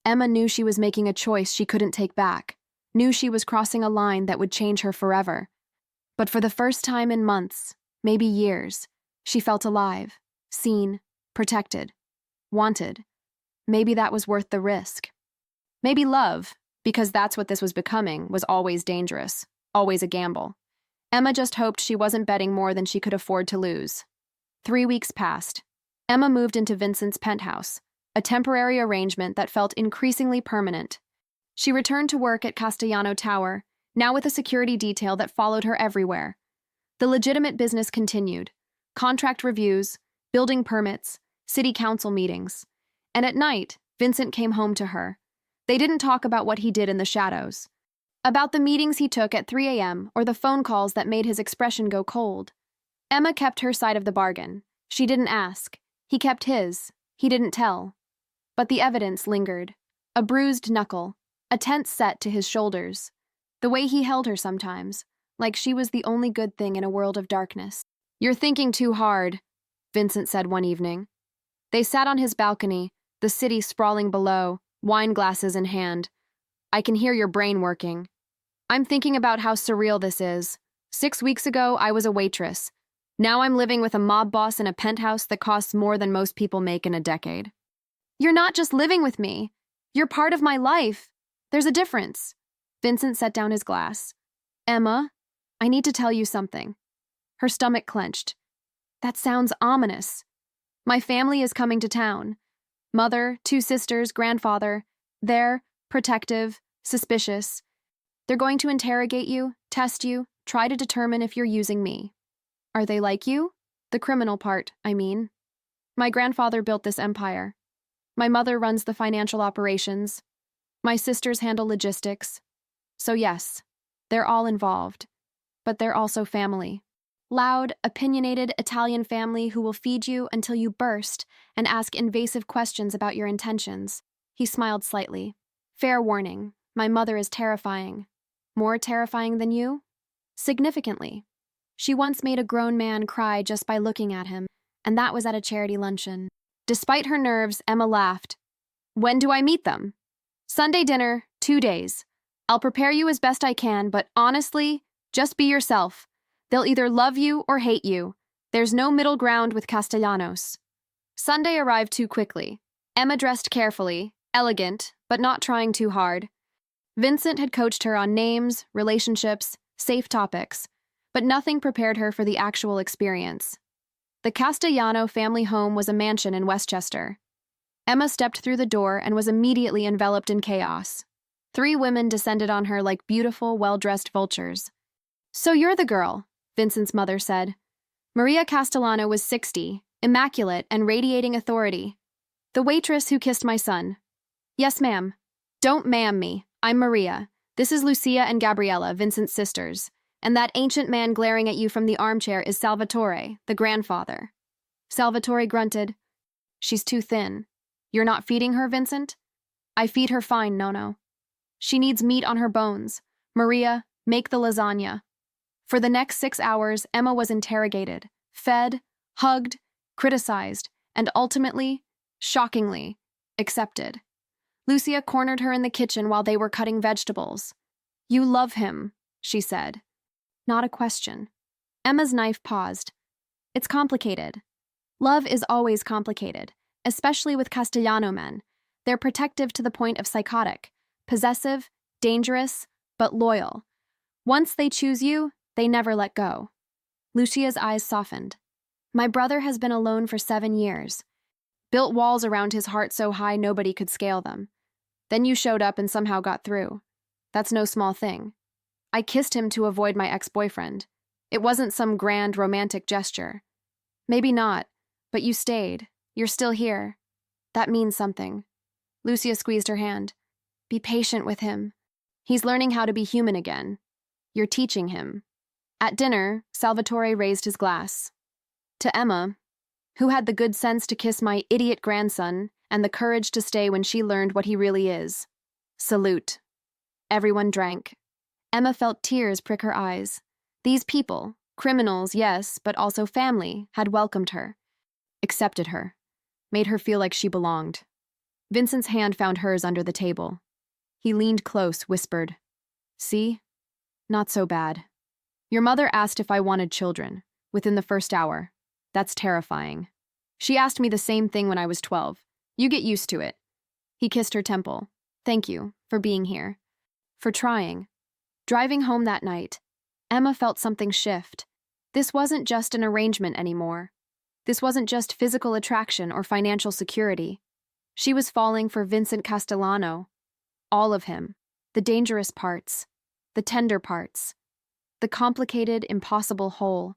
Emma knew she was making a choice she couldn't take back, knew she was crossing a line that would change her forever. But for the first time in months, maybe years, she felt alive, seen, protected, wanted. Maybe that was worth the risk. Maybe love, because that's what this was becoming, was always dangerous, always a gamble. Emma just hoped she wasn't betting more than she could afford to lose. 3 weeks passed. Emma moved into Vincent's penthouse, a temporary arrangement that felt increasingly permanent. She returned to work at Castellano Tower, now with a security detail that followed her everywhere. The legitimate business continued. Contract reviews, building permits, city council meetings. And at night, Vincent came home to her. They didn't talk about what he did in the shadows. About the meetings he took at 3 a.m. or the phone calls that made his expression go cold. Emma kept her side of the bargain. She didn't ask. He kept his. He didn't tell. But the evidence lingered. A bruised knuckle, a tense set to his shoulders. The way he held her sometimes, like she was the only good thing in a world of darkness. You're thinking too hard, Vincent said one evening. They sat on his balcony, the city sprawling below, wine glasses in hand. I can hear your brain working. I'm thinking about how surreal this is. 6 weeks ago, I was a waitress. Now I'm living with a mob boss in a penthouse that costs more than most people make in a decade. You're not just living with me. You're part of my life. There's a difference. Vincent set down his glass. Emma, I need to tell you something. Her stomach clenched. That sounds ominous. My family is coming to town. Mother, 2 sisters, grandfather. They're protective, suspicious. They're going to interrogate you, test you, try to determine if you're using me. Are they like you? The criminal part, I mean. My grandfather built this empire. My mother runs the financial operations. My sisters handle logistics. So yes, they're all involved. But they're also family. Loud, opinionated Italian family who will feed you until you burst and ask invasive questions about your intentions. He smiled slightly. Fair warning, my mother is terrifying. More terrifying than you? Significantly. She once made a grown man cry just by looking at him, and that was at a charity luncheon. Despite her nerves, Emma laughed. When do I meet them? Sunday dinner, 2 days. I'll prepare you as best I can, but honestly, just be yourself. They'll either love you or hate you. There's no middle ground with Castellanos. Sunday arrived too quickly. Emma dressed carefully, elegant, but not trying too hard. Vincent had coached her on names, relationships, safe topics, but nothing prepared her for the actual experience. The Castellano family home was a mansion in Westchester. Emma stepped through the door and was immediately enveloped in chaos. 3 women descended on her like beautiful, well-dressed vultures. So you're the girl, Vincent's mother said. Maria Castellano was 60, immaculate and radiating authority. The waitress who kissed my son. Yes, ma'am. Don't ma'am me. I'm Maria. This is Lucia and Gabriella, Vincent's sisters. And that ancient man glaring at you from the armchair is Salvatore, the grandfather. Salvatore grunted. She's too thin. You're not feeding her, Vincent? I feed her fine, Nono. She needs meat on her bones. Maria, make the lasagna. For the next 6 hours, Emma was interrogated, fed, hugged, criticized, and ultimately, shockingly, accepted. Lucia cornered her in the kitchen while they were cutting vegetables. You love him, she said. Not a question. Emma's knife paused. It's complicated. Love is always complicated, especially with Castellano men. They're protective to the point of psychotic, possessive, dangerous, but loyal. Once they choose you, they never let go. Lucia's eyes softened. My brother has been alone for 7 years. Built walls around his heart so high nobody could scale them. Then you showed up and somehow got through. That's no small thing. I kissed him to avoid my ex-boyfriend. It wasn't some grand romantic gesture. Maybe not, but you stayed. You're still here. That means something. Lucia squeezed her hand. Be patient with him. He's learning how to be human again. You're teaching him. At dinner, Salvatore raised his glass. To Emma, who had the good sense to kiss my idiot grandson and the courage to stay when she learned what he really is. Salute. Everyone drank. Emma felt tears prick her eyes. These people, criminals, yes, but also family, had welcomed her, accepted her, made her feel like she belonged. Vincent's hand found hers under the table. He leaned close, whispered, See? Not so bad. Your mother asked if I wanted children, within the first hour. That's terrifying. She asked me the same thing when I was 12. You get used to it. He kissed her temple. Thank you, for being here. For trying. Driving home that night, Emma felt something shift. This wasn't just an arrangement anymore. This wasn't just physical attraction or financial security. She was falling for Vincent Castellano. All of him. The dangerous parts. The tender parts. The complicated, impossible whole.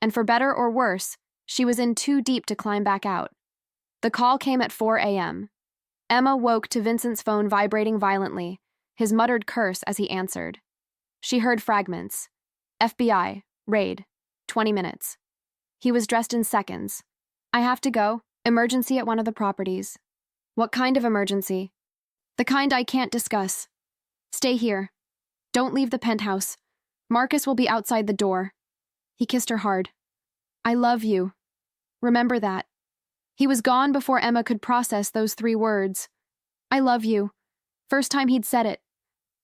And for better or worse, she was in too deep to climb back out. The call came at 4 a.m. Emma woke to Vincent's phone vibrating violently, his muttered curse as he answered. She heard fragments. FBI, raid, 20 minutes. He was dressed in seconds. I have to go. Emergency at one of the properties. What kind of emergency? The kind I can't discuss. Stay here. Don't leave the penthouse. Marcus will be outside the door. He kissed her hard. I love you. Remember that. He was gone before Emma could process those 3 words. I love you. First time he'd said it.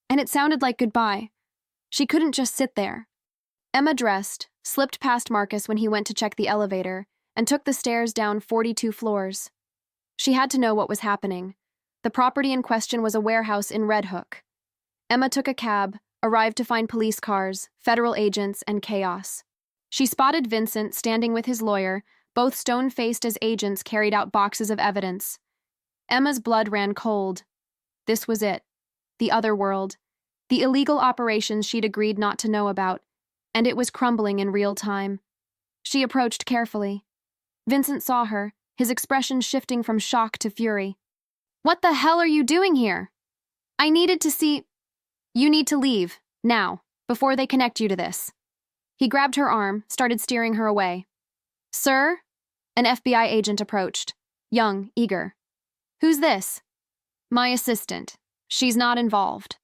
And it sounded like goodbye. She couldn't just sit there. Emma dressed, slipped past Marcus when he went to check the elevator, and took the stairs down 42 floors. She had to know what was happening. The property in question was a warehouse in Red Hook. Emma took a cab, arrived to find police cars, federal agents, and chaos. She spotted Vincent standing with his lawyer, both stone-faced as agents carried out boxes of evidence. Emma's blood ran cold. This was it. The other world. The illegal operations she'd agreed not to know about, and it was crumbling in real time. She approached carefully. Vincent saw her, his expression shifting from shock to fury. What the hell are you doing here? I needed to see. You need to leave, now, before they connect you to this. He grabbed her arm, started steering her away. Sir? An FBI agent approached. Young, eager. Who's this? My assistant. She's not involved.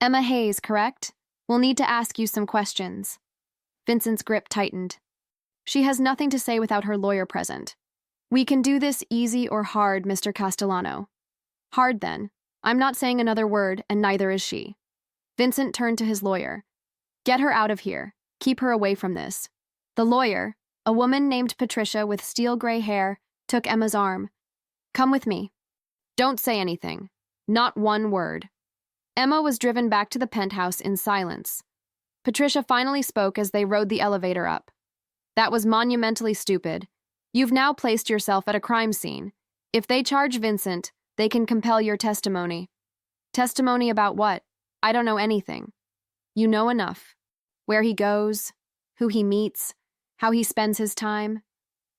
Emma Hayes, correct? We'll need to ask you some questions. Vincent's grip tightened. She has nothing to say without her lawyer present. We can do this easy or hard, Mr. Castellano. Hard, then. I'm not saying another word, and neither is she. Vincent turned to his lawyer. Get her out of here. Keep her away from this. The lawyer, a woman named Patricia with steel gray hair, took Emma's arm. Come with me. Don't say anything. Not one word. Emma was driven back to the penthouse in silence. Patricia finally spoke as they rode the elevator up. That was monumentally stupid. You've now placed yourself at a crime scene. If they charge Vincent, they can compel your testimony. Testimony about what? I don't know anything. You know enough. Where he goes, who he meets, how he spends his time.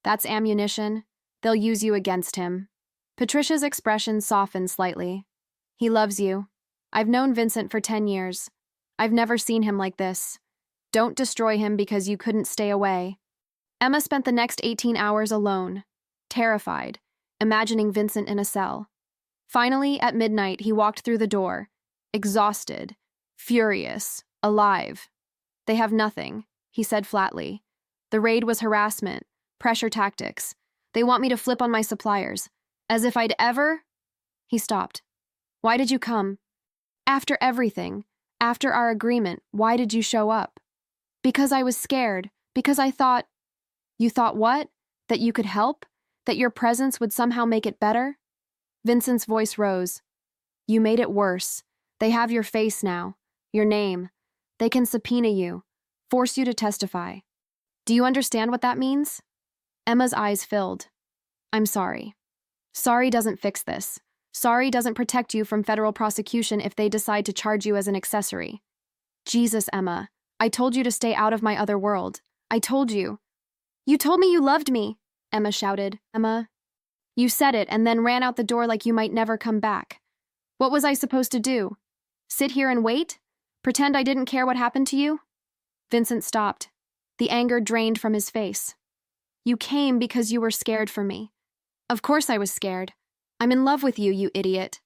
That's ammunition. They'll use you against him. Patricia's expression softened slightly. He loves you. I've known Vincent for 10 years. I've never seen him like this. Don't destroy him because you couldn't stay away. Emma spent the next 18 hours alone, terrified, imagining Vincent in a cell. Finally, at midnight, he walked through the door, exhausted, furious, alive. They have nothing, he said flatly. The raid was harassment, pressure tactics. They want me to flip on my suppliers. As if I'd ever… He stopped. Why did you come? After everything, after our agreement, why did you show up? Because I was scared, because I thought… You thought what? That you could help? That your presence would somehow make it better? Vincent's voice rose. You made it worse. They have your face now, your name. They can subpoena you, force you to testify. Do you understand what that means? Emma's eyes filled. I'm sorry. Sorry doesn't fix this. Sorry doesn't protect you from federal prosecution if they decide to charge you as an accessory. Jesus, Emma, I told you to stay out of my other world. I told you. You told me you loved me, Emma shouted. Emma, you said it and then ran out the door like you might never come back. What was I supposed to do? Sit here and wait? Pretend I didn't care what happened to you? Vincent stopped. The anger drained from his face. You came because you were scared for me. Of course I was scared. I'm in love with you, you idiot.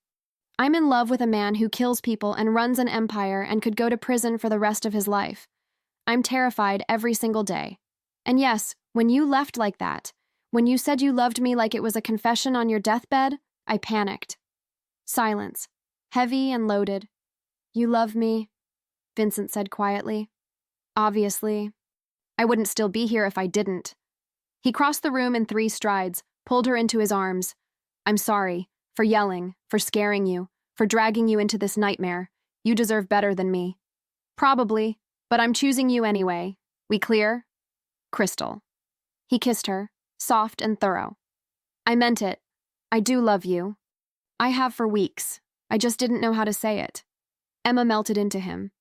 I'm in love with a man who kills people and runs an empire and could go to prison for the rest of his life. I'm terrified every single day. And yes, when you left like that, when you said you loved me like it was a confession on your deathbed, I panicked. Silence, heavy and loaded. You love me, Vincent said quietly. Obviously. I wouldn't still be here if I didn't. He crossed the room in 3 strides, pulled her into his arms. I'm sorry, for yelling, for scaring you, for dragging you into this nightmare. You deserve better than me. Probably, but I'm choosing you anyway. We clear? Crystal. He kissed her, soft and thorough. I meant it. I do love you. I have for weeks. I just didn't know how to say it. Emma melted into him.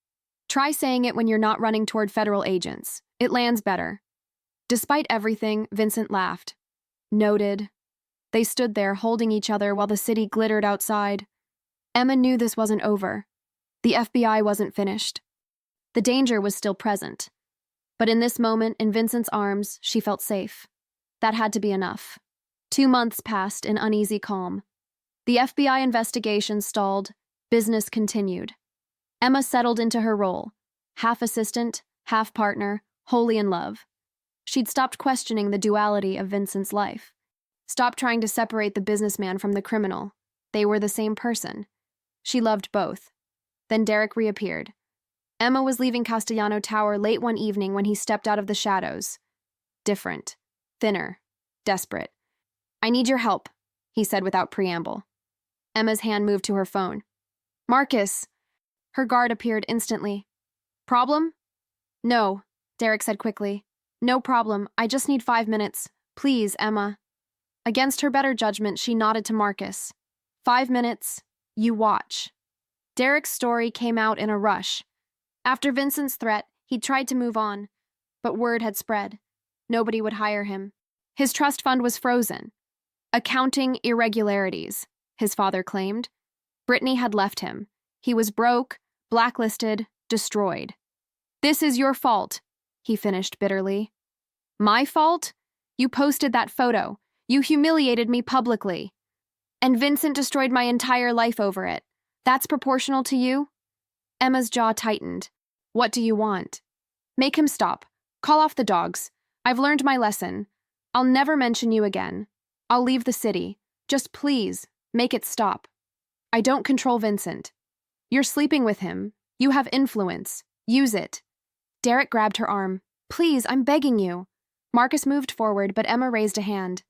Try saying it when you're not running toward federal agents. It lands better. Despite everything, Vincent laughed. Noted. They stood there holding each other while the city glittered outside. Emma knew this wasn't over. The FBI wasn't finished. The danger was still present. But in this moment, in Vincent's arms, she felt safe. That had to be enough. 2 months passed in uneasy calm. The FBI investigation stalled. Business continued. Emma settled into her role. Half assistant, half partner, wholly in love. She'd stopped questioning the duality of Vincent's life. Stopped trying to separate the businessman from the criminal. They were the same person. She loved both. Then Derek reappeared. Emma was leaving Castellano Tower late one evening when he stepped out of the shadows. Different. Thinner. Desperate. I need your help, he said without preamble. Emma's hand moved to her phone. Marcus! Her guard appeared instantly. Problem? No, Derek said quickly. No problem. I just need 5 minutes. Please, Emma. Against her better judgment, she nodded to Marcus. 5 minutes. You watch. Derek's story came out in a rush. After Vincent's threat, he'd tried to move on, but word had spread. Nobody would hire him. His trust fund was frozen. Accounting irregularities, his father claimed. Brittany had left him. He was broke, blacklisted, destroyed. "This is your fault," he finished bitterly. "My fault? You posted that photo. You humiliated me publicly. And Vincent destroyed my entire life over it. That's proportional to you?" Emma's jaw tightened. "What do you want?" "Make him stop. Call off the dogs. I've learned my lesson. I'll never mention you again. I'll leave the city. Just please, make it stop. I don't control Vincent. You're sleeping with him. You have influence. Use it." Derek grabbed her arm. "Please, I'm begging you." Marcus moved forward, but Emma raised a hand.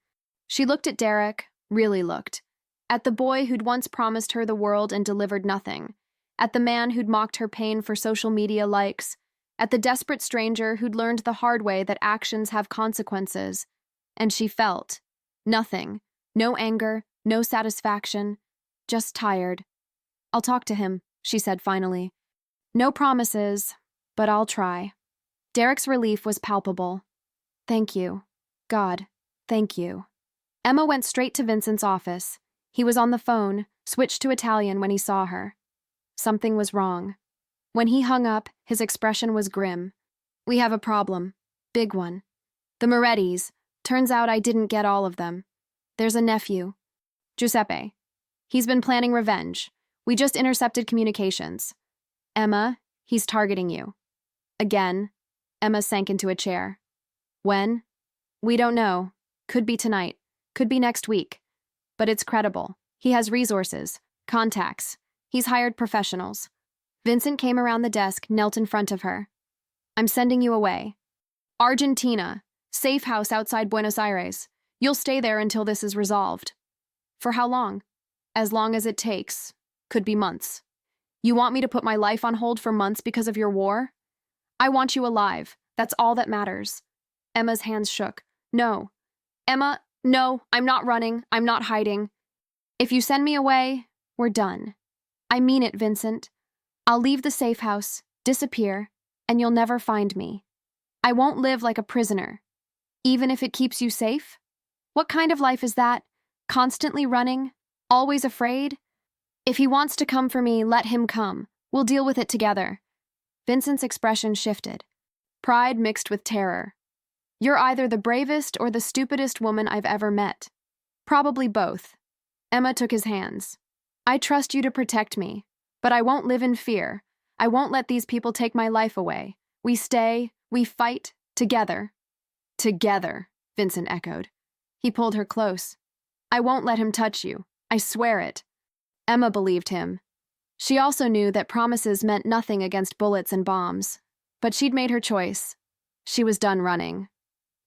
She looked at Derek, really looked. At the boy who'd once promised her the world and delivered nothing. At the man who'd mocked her pain for social media likes. At the desperate stranger who'd learned the hard way that actions have consequences. And she felt nothing. No anger, no satisfaction. Just tired. "I'll talk to him," she said finally. "No promises, but I'll try." Derek's relief was palpable. "Thank you. God, thank you." Emma went straight to Vincent's office. He was on the phone, switched to Italian when he saw her. Something was wrong. When he hung up, his expression was grim. "We have a problem. Big one. The Morettis. Turns out I didn't get all of them. There's a nephew. Giuseppe. He's been planning revenge. We just intercepted communications. Emma, he's targeting you." Again, Emma sank into a chair. "When?" "We don't know. Could be tonight. Could be next week. But it's credible. He has resources, contacts. He's hired professionals." Vincent came around the desk, knelt in front of her. "I'm sending you away. Argentina. Safe house outside Buenos Aires. You'll stay there until this is resolved." "For how long?" "As long as it takes. Could be months." "You want me to put my life on hold for months because of your war?" "I want you alive. That's all that matters." Emma's hands shook. "No. Emma, no, I'm not running. I'm not hiding. If you send me away, we're done. I mean it, Vincent. I'll leave the safe house, disappear, and you'll never find me. I won't live like a prisoner. Even if it keeps you safe? What kind of life is that? Constantly running? Always afraid? If he wants to come for me, let him come. We'll deal with it together." Vincent's expression shifted. Pride mixed with terror. "You're either the bravest or the stupidest woman I've ever met." "Probably both." Emma took his hands. "I trust you to protect me, but I won't live in fear. I won't let these people take my life away. We stay, we fight, together." "Together," Vincent echoed. He pulled her close. "I won't let him touch you. I swear it." Emma believed him. She also knew that promises meant nothing against bullets and bombs. But she'd made her choice. She was done running.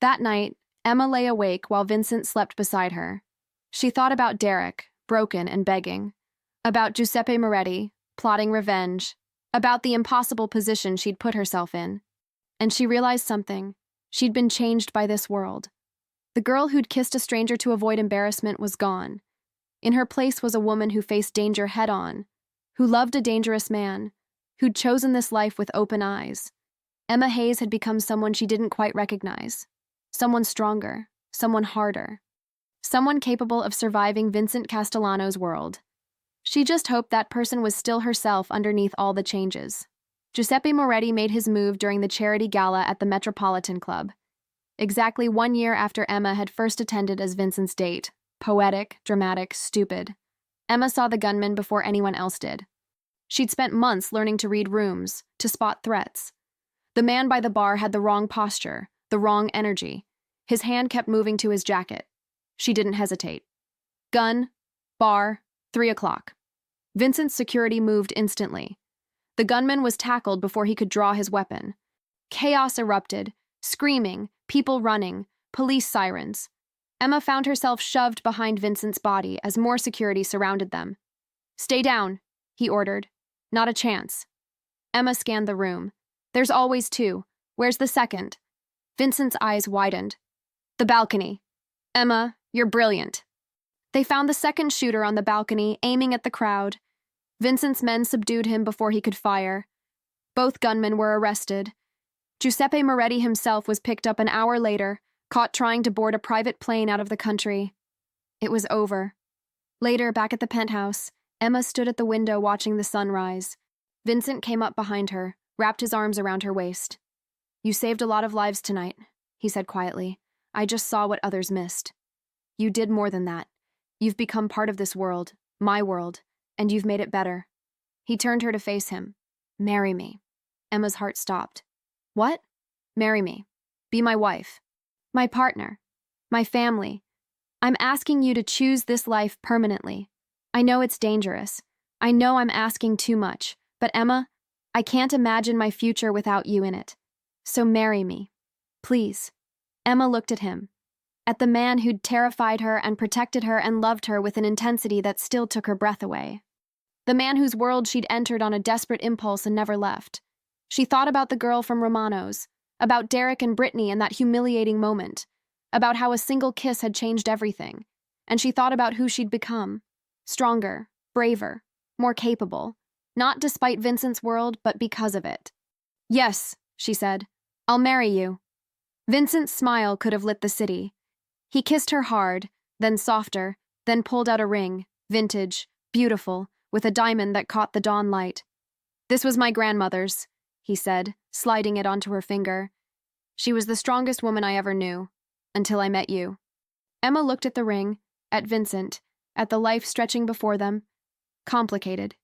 That night, Emma lay awake while Vincent slept beside her. She thought about Derek, broken and begging. About Giuseppe Moretti, plotting revenge. About the impossible position she'd put herself in. And she realized something. She'd been changed by this world. The girl who'd kissed a stranger to avoid embarrassment was gone. In her place was a woman who faced danger head-on, who loved a dangerous man, who'd chosen this life with open eyes. Emma Hayes had become someone she didn't quite recognize. Someone stronger, someone harder. Someone capable of surviving Vincent Castellano's world. She just hoped that person was still herself underneath all the changes. Giuseppe Moretti made his move during the charity gala at the Metropolitan Club. Exactly 1 year after Emma had first attended as Vincent's date. Poetic, dramatic, stupid. Emma saw the gunman before anyone else did. She'd spent months learning to read rooms, to spot threats. The man by the bar had the wrong posture, the wrong energy. His hand kept moving to his jacket. She didn't hesitate. Gun, bar, 3 o'clock. Vincent's security moved instantly. The gunman was tackled before he could draw his weapon. Chaos erupted, screaming, people running, police sirens. Emma found herself shoved behind Vincent's body as more security surrounded them. "Stay down," he ordered. "Not a chance." Emma scanned the room. "There's always 2. Where's the second?" Vincent's eyes widened. "The balcony." "Emma, you're brilliant." They found the second shooter on the balcony, aiming at the crowd. Vincent's men subdued him before he could fire. Both gunmen were arrested. Giuseppe Moretti himself was picked up an hour later, caught trying to board a private plane out of the country. It was over. Later, back at the penthouse, Emma stood at the window watching the sun rise. Vincent came up behind her, wrapped his arms around her waist. "You saved a lot of lives tonight," he said quietly. "I just saw what others missed. You did more than that. You've become part of this world, my world, and you've made it better." He turned her to face him. "Marry me." Emma's heart stopped. "What?" "Marry me. Be my wife. My partner. My family. I'm asking you to choose this life permanently. I know it's dangerous. I know I'm asking too much, but Emma, I can't imagine my future without you in it. So marry me. Please." Emma looked at him, at the man who'd terrified her and protected her and loved her with an intensity that still took her breath away. The man whose world she'd entered on a desperate impulse and never left. She thought about the girl from Romano's, about Derek and Brittany and that humiliating moment, about how a single kiss had changed everything, and she thought about who she'd become. Stronger, braver, more capable, not despite Vincent's world, but because of it. "Yes," she said, "I'll marry you." Vincent's smile could have lit the city. He kissed her hard, then softer, then pulled out a ring, vintage, beautiful, with a diamond that caught the dawn light. "This was my grandmother's," he said, sliding it onto her finger. "She was the strongest woman I ever knew, until I met you." Emma looked at the ring, at Vincent, at the life stretching before them. Complicated,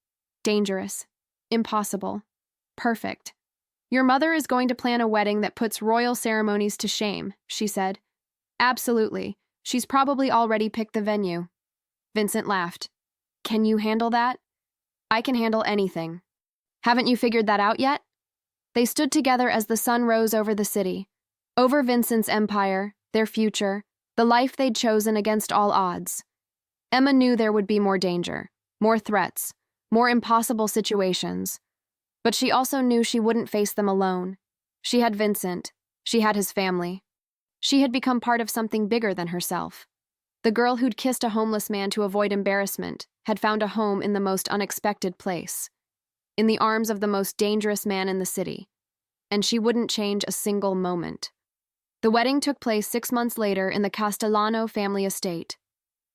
dangerous, impossible, perfect. "Your mother is going to plan a wedding that puts royal ceremonies to shame," she said. "Absolutely. She's probably already picked the venue." Vincent laughed. "Can you handle that?" "I can handle anything." "Haven't you figured that out yet?" They stood together as the sun rose over the city, over Vincent's empire, their future, the life they'd chosen against all odds. Emma knew there would be more danger, more threats, more impossible situations. But she also knew she wouldn't face them alone. She had Vincent. She had his family. She had become part of something bigger than herself. The girl who'd kissed a homeless man to avoid embarrassment had found a home in the most unexpected place, in the arms of the most dangerous man in the city, and she wouldn't change a single moment. The wedding took place 6 months later in the Castellano family estate.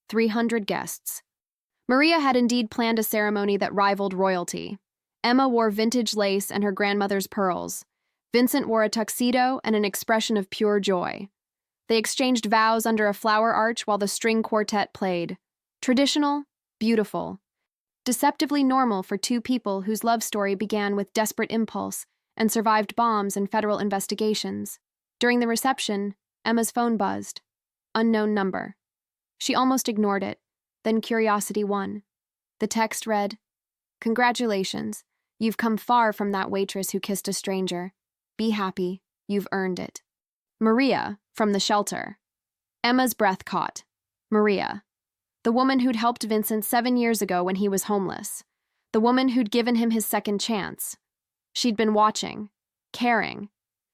300 guests. Maria had indeed planned a ceremony that rivaled royalty. Emma wore vintage lace and her grandmother's pearls. Vincent wore a tuxedo and an expression of pure joy. They exchanged vows under a flower arch while the string quartet played. Traditional, beautiful, deceptively normal for two people whose love story began with desperate impulse and survived bombs and federal investigations. During the reception, Emma's phone buzzed. Unknown number. She almost ignored it, then curiosity won. The text read, "Congratulations. You've come far from that waitress who kissed a stranger. Be happy. You've earned it." Maria, from the shelter. Emma's breath caught. Maria. The woman who'd helped Vincent 7 years ago when he was homeless. The woman who'd given him his second chance. She'd been watching, caring,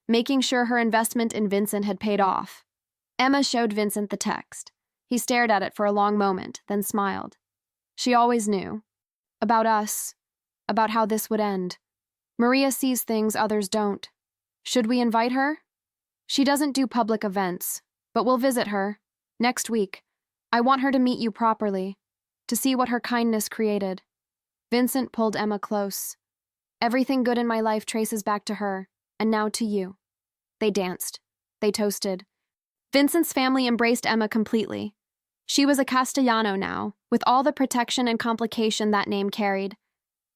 making sure her investment in Vincent had paid off. Emma showed Vincent the text. He stared at it for a long moment, then smiled. She always knew. About us. About how this would end. Maria sees things others don't. Should we invite her? She doesn't do public events, but we'll visit her. Next week. I want her to meet you properly, to see what her kindness created. Vincent pulled Emma close. Everything good in my life traces back to her, and now to you. They danced. They toasted. Vincent's family embraced Emma completely. She was a Castellano now, with all the protection and complication that name carried.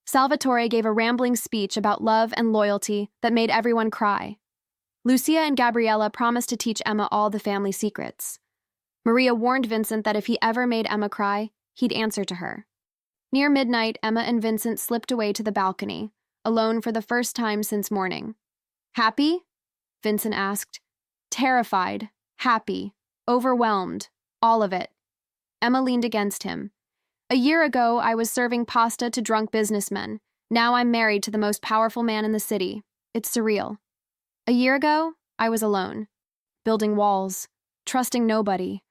Salvatore gave a rambling speech about love and loyalty that made everyone cry. Lucia and Gabriella promised to teach Emma all the family secrets. Maria warned Vincent that if he ever made Emma cry, he'd answer to her. Near midnight, Emma and Vincent slipped away to the balcony, alone for the first time since morning. "Happy?" Vincent asked. "Terrified, happy, overwhelmed, all of it." Emma leaned against him. "A year ago, I was serving pasta to drunk businessmen. Now I'm married to the most powerful man in the city. It's surreal. A year ago, I was alone, building walls, trusting nobody.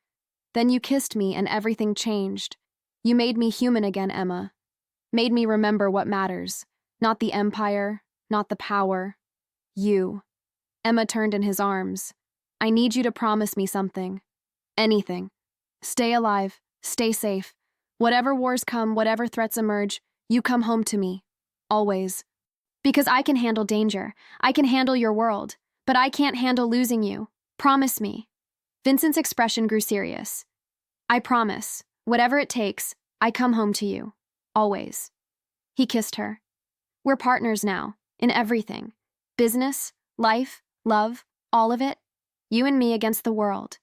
Then you kissed me and everything changed. You made me human again, Emma. Made me remember what matters. Not the empire, not the power. You." Emma turned in his arms. "I need you to promise me something. Anything. Stay alive, stay safe. Whatever wars come, whatever threats emerge, you come home to me. Always. Because I can handle danger. I can handle your world. But I can't handle losing you. Promise me. Vincent's expression grew serious. I promise. Whatever it takes, I come home to you. Always. He kissed her. We're partners now. In everything. Business, life, love, all of it. You and me against the world.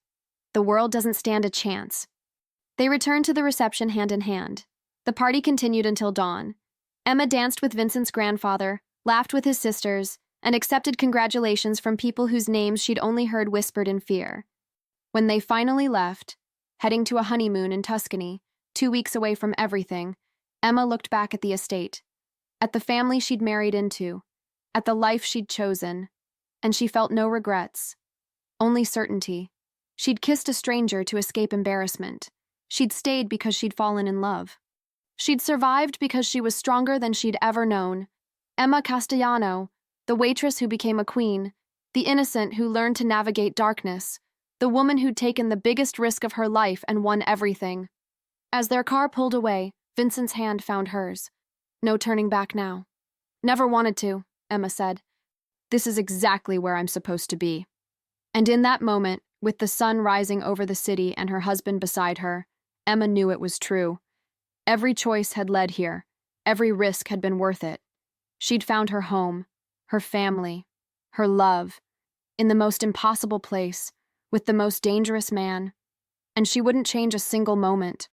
The world doesn't stand a chance. They returned to the reception hand in hand. The party continued until dawn. Emma danced with Vincent's grandfather, laughed with his sisters, and accepted congratulations from people whose names she'd only heard whispered in fear. When they finally left, heading to a honeymoon in Tuscany, 2 weeks away from everything, Emma looked back at the estate, at the family she'd married into, at the life she'd chosen, and she felt no regrets, only certainty. She'd kissed a stranger to escape embarrassment. She'd stayed because she'd fallen in love. She'd survived because she was stronger than she'd ever known. Emma Castellano, the waitress who became a queen, the innocent who learned to navigate darkness, the woman who'd taken the biggest risk of her life and won everything. As their car pulled away, Vincent's hand found hers. No turning back now. Never wanted to, Emma said. This is exactly where I'm supposed to be. And in that moment, with the sun rising over the city and her husband beside her, Emma knew it was true. Every choice had led here. Every risk had been worth it. She'd found her home, her family, her love, in the most impossible place, with the most dangerous man, and she wouldn't change a single moment.